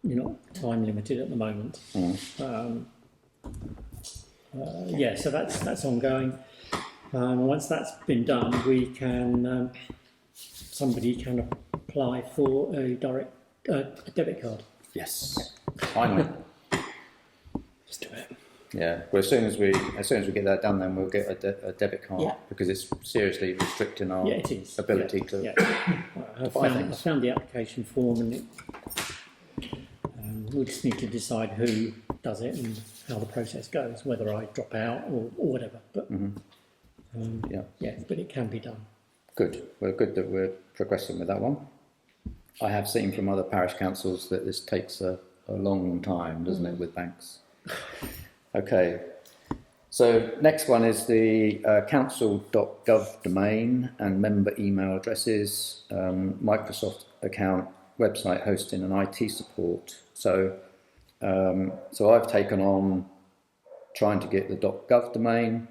You're not time limited at the moment. So that's ongoing. Once that's been done, we can. Somebody can apply for a direct debit card. yes, finally. Let's do it. Yeah, well, as soon as we get that done, then we'll get a debit card, Yeah. because it's seriously restricting our Yeah, it is. ability Yeah. to. Yeah. I buy found things. the application form, and we just need to decide who does it and how the process goes, whether I drop out or whatever. But but it can be done. Good. Well, good that we're progressing with that one. I have seen from other parish councils that this takes a long time, doesn't it, with banks? Okay. So next one is the council.gov domain and member email addresses, Microsoft account, website hosting and IT support. So I've taken on trying to get the .gov domain.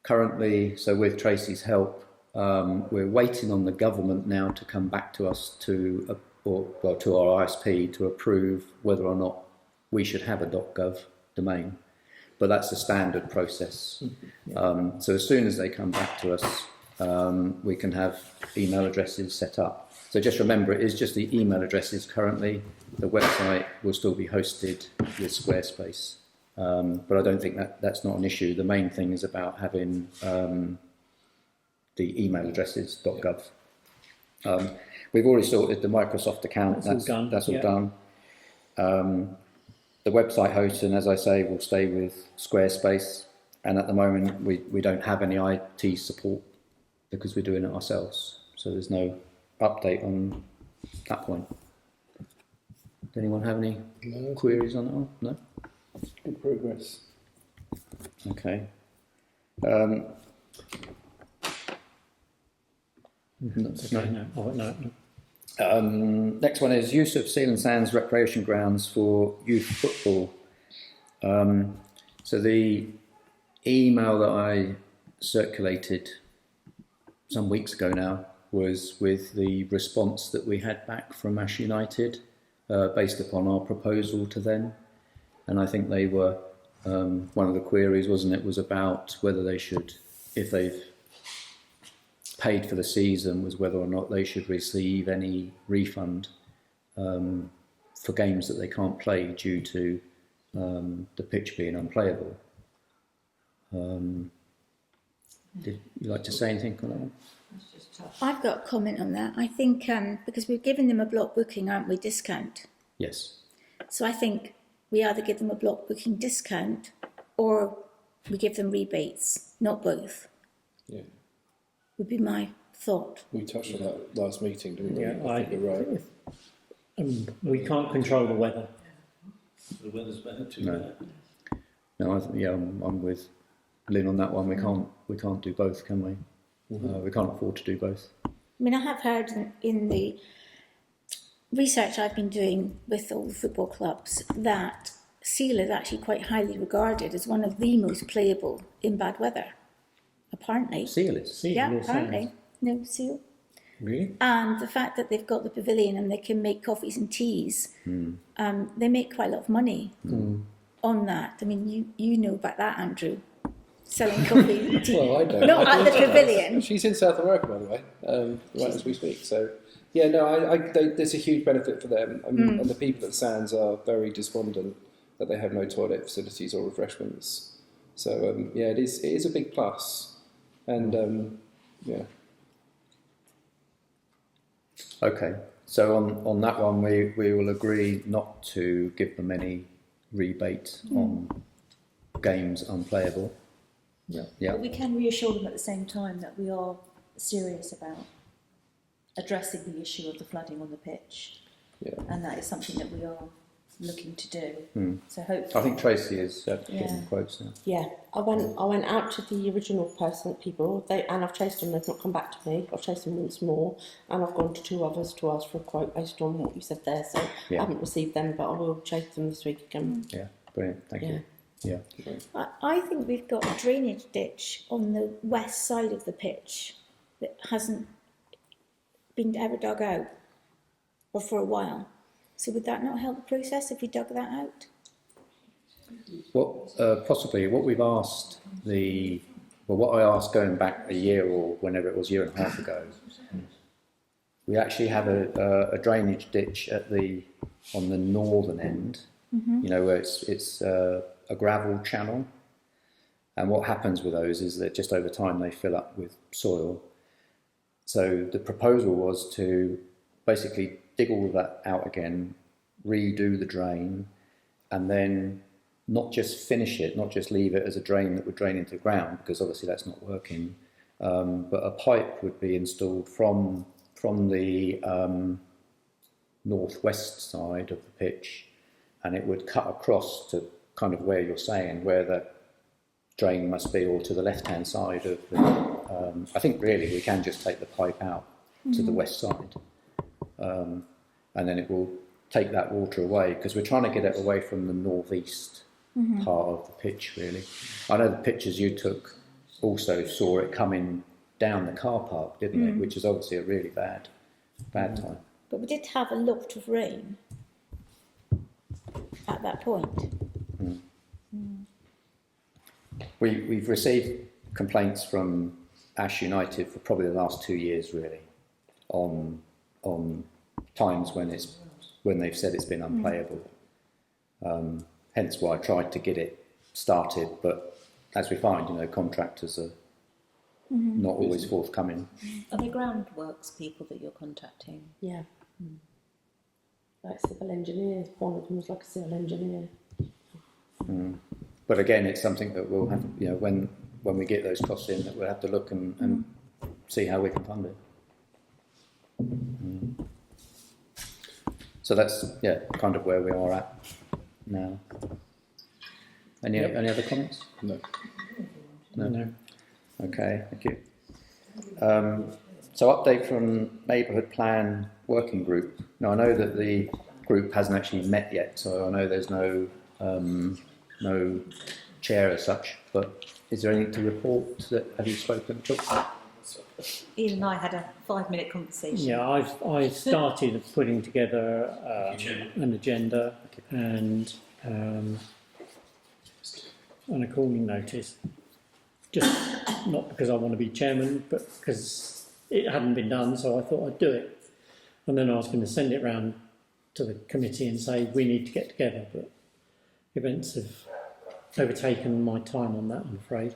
Currently, so with Tracy's help, we're waiting on the government now to come back to us to our ISP to approve whether or not we should have a .gov domain. But that's the standard process. So as soon as they come back to us, we can have email addresses set up. So just remember, it is just the email addresses currently. The website will still be hosted with Squarespace. But I don't think that's not an issue. The main thing is about having the email addresses .gov. We've already sorted the Microsoft account. That's all done. The website hosting, as I say, will stay with Squarespace. And at the moment, we don't have any IT support because we're doing it ourselves. So there's no update on that point. Does anyone have any queries on that one? No? Good progress. Okay. Next one is use of Seal and Sands recreation grounds for youth football. So the email that I circulated some weeks ago now was with the response that we had back from Ash United based upon our proposal to them. And I think they were, one of the queries, wasn't it, was about whether they should, if they've paid for the season, was whether or not they should receive any refund for games that they can't play due to the pitch being unplayable. Did you like to say anything on that one? I've got a comment on that. I think because we've given them a block booking, aren't we, discount? Yes. So I think we either give them a block booking discount or we give them rebates, not both. Yeah. Would be my thought. We touched on that last meeting, didn't we? Yeah, I think you're right. We can't control the weather. The weather's bad too. No. No, I'm with Lynn on that one. We can't do both, can we? We can't afford to do both. I mean, I have heard in the research I've been doing with all the football clubs that Seal is actually quite highly regarded as one of the most playable in bad weather. Apparently. Seal is. Yeah, apparently. No, Seal. Really? And the fact that they've got the pavilion and they can make coffees and teas, they make quite a lot of money on that. I mean, you know about that, Andrew, selling coffee and tea. Well, I don't. Not I at the don't. pavilion. She's in South America, by the way, right as we speak. So, yeah, no, there's a huge benefit for them. And the people at Sands are very despondent that they have no toilet facilities or refreshments. So, yeah, it is a big plus. And, yeah. Okay. So on that one, we will agree not to give them any rebate on games unplayable. Yeah. Yeah. But we can reassure them at the same time that we are serious about addressing the issue of the flooding on the pitch. Yeah. And that is something that we are looking to do. So hopefully... I think Tracy is getting Yeah. quotes now. Yeah, I went out to the original people, and I've chased them, they've not come back to me. I've chased them once more, and I've gone to 2 others to ask for a quote based on what you said there, so Yeah. I haven't received them, but I will chase them this week again. Yeah, brilliant. Thank you. Yeah. I think we've got a drainage ditch on the west side of the pitch that hasn't been ever dug out, or for a while. So would that not help the process if we dug that out? Possibly what we've asked what I asked going back a year or whenever it was, a year and a half ago, we actually have a drainage ditch on the northern end, where it's a gravel channel. And what happens with those is that just over time they fill up with soil. So the proposal was to basically dig all of that out again, redo the drain, and then not just finish it, not just leave it as a drain that would drain into the ground, because obviously that's not working, but a pipe would be installed from the northwest side of the pitch, and it would cut across to kind of where you're saying, where the drain must be, or to the left-hand side of the... I think really we can just take the pipe out to the west side, and then it will take that water away, because we're trying to get it away from the northeast part of the pitch, really. I know the pictures you took also saw it coming down the car park, didn't it? Which is obviously a really bad time. But we did have a lot of rain at that point. We've received complaints from Ash United for probably the last 2 years, really, on times when they've said it's been unplayable. Hence why I tried to get it started, but as we find, contractors are not always forthcoming. Are they groundworks people that you're contacting? Yeah. Like civil engineers, one of them was like a civil engineer. But again, it's something that we'll have, when we get those costs in, that we'll have to look and see how we can fund it. So that's, kind of where we are at now. Any other comments? No. No. Okay, thank you. So update from Neighbourhood Plan Working Group. Now I know that the group hasn't actually met yet, so I know there's no chair as such, but is there anything to report? Have you spoken to? Ian and I had a 5-minute conversation. Yeah, I started putting together an agenda and an according notice. Just not because I want to be chairman, but because it hadn't been done, so I thought I'd do it. And then I was going to send it round to the committee and say we need to get together, but events have overtaken my time on that, I'm afraid.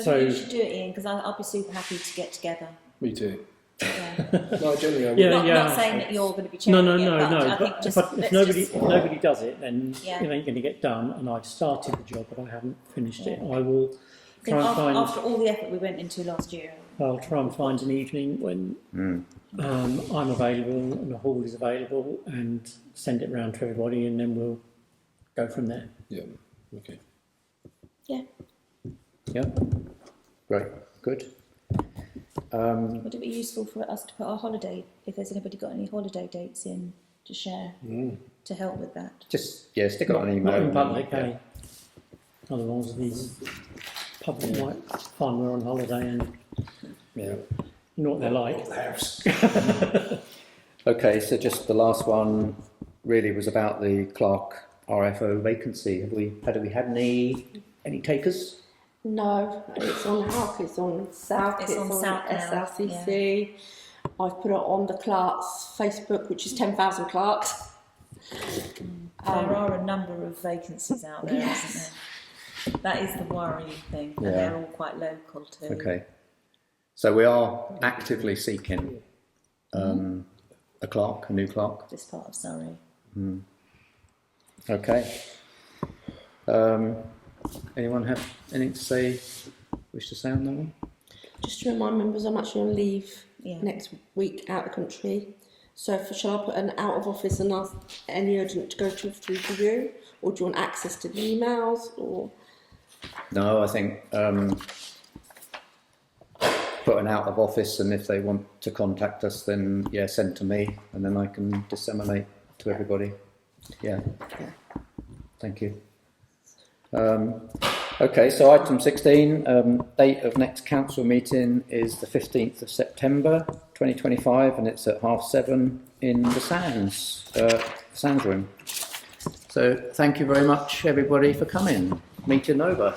So you should do it, Ian, because I'll be super happy to get together. Me too. Yeah. No, generally, I would. Not saying that you're going to be chairman. No. But if nobody does it, then it Yeah. ain't going to get done. And I've started the job, but I haven't finished it. I will try and find. After all the effort we went into last year. I'll try and find an evening when I'm available and the hall is available, and send it round to everybody, and then we'll go from there. Yeah. Okay. Yeah. Yeah. Great. Good. Would it be useful for us to put our holiday, if there's anybody got any holiday dates in to share to help with that? Just stick it on an email. Not in public, Yeah. Otherwise, these public might find we're on holiday and you know what they're like. Okay, so just the last one really was about the Clark RFO vacancy. Have we had any takers? No, it's on Houk, it's on South, It's on South now, SLCC. I've put it on the Clarks Facebook, which is 10,000 Clarks. There are a number of vacancies out there, Yes. isn't there? That is the worrying thing, and Yeah. they're all quite local too. Okay. So we are actively seeking a clerk, a new clerk. This part of Surrey. Okay. Anyone have anything to say? Wish to say on that one? Just to remind members, I'm actually on leave Yeah. next week out of the country. So shall I put an out of office and ask any urgent to go through to you? Or do you want access to the emails? Or No, I think put an out of office, and if they want to contact us, then yeah, send to me, and then I can disseminate to everybody. Yeah. Thank you. Okay, so item 16, date of next council meeting is the 15th of September 2025, and it's at 7:30 in the Sands room. So thank you very much, everybody, for coming. Meeting over.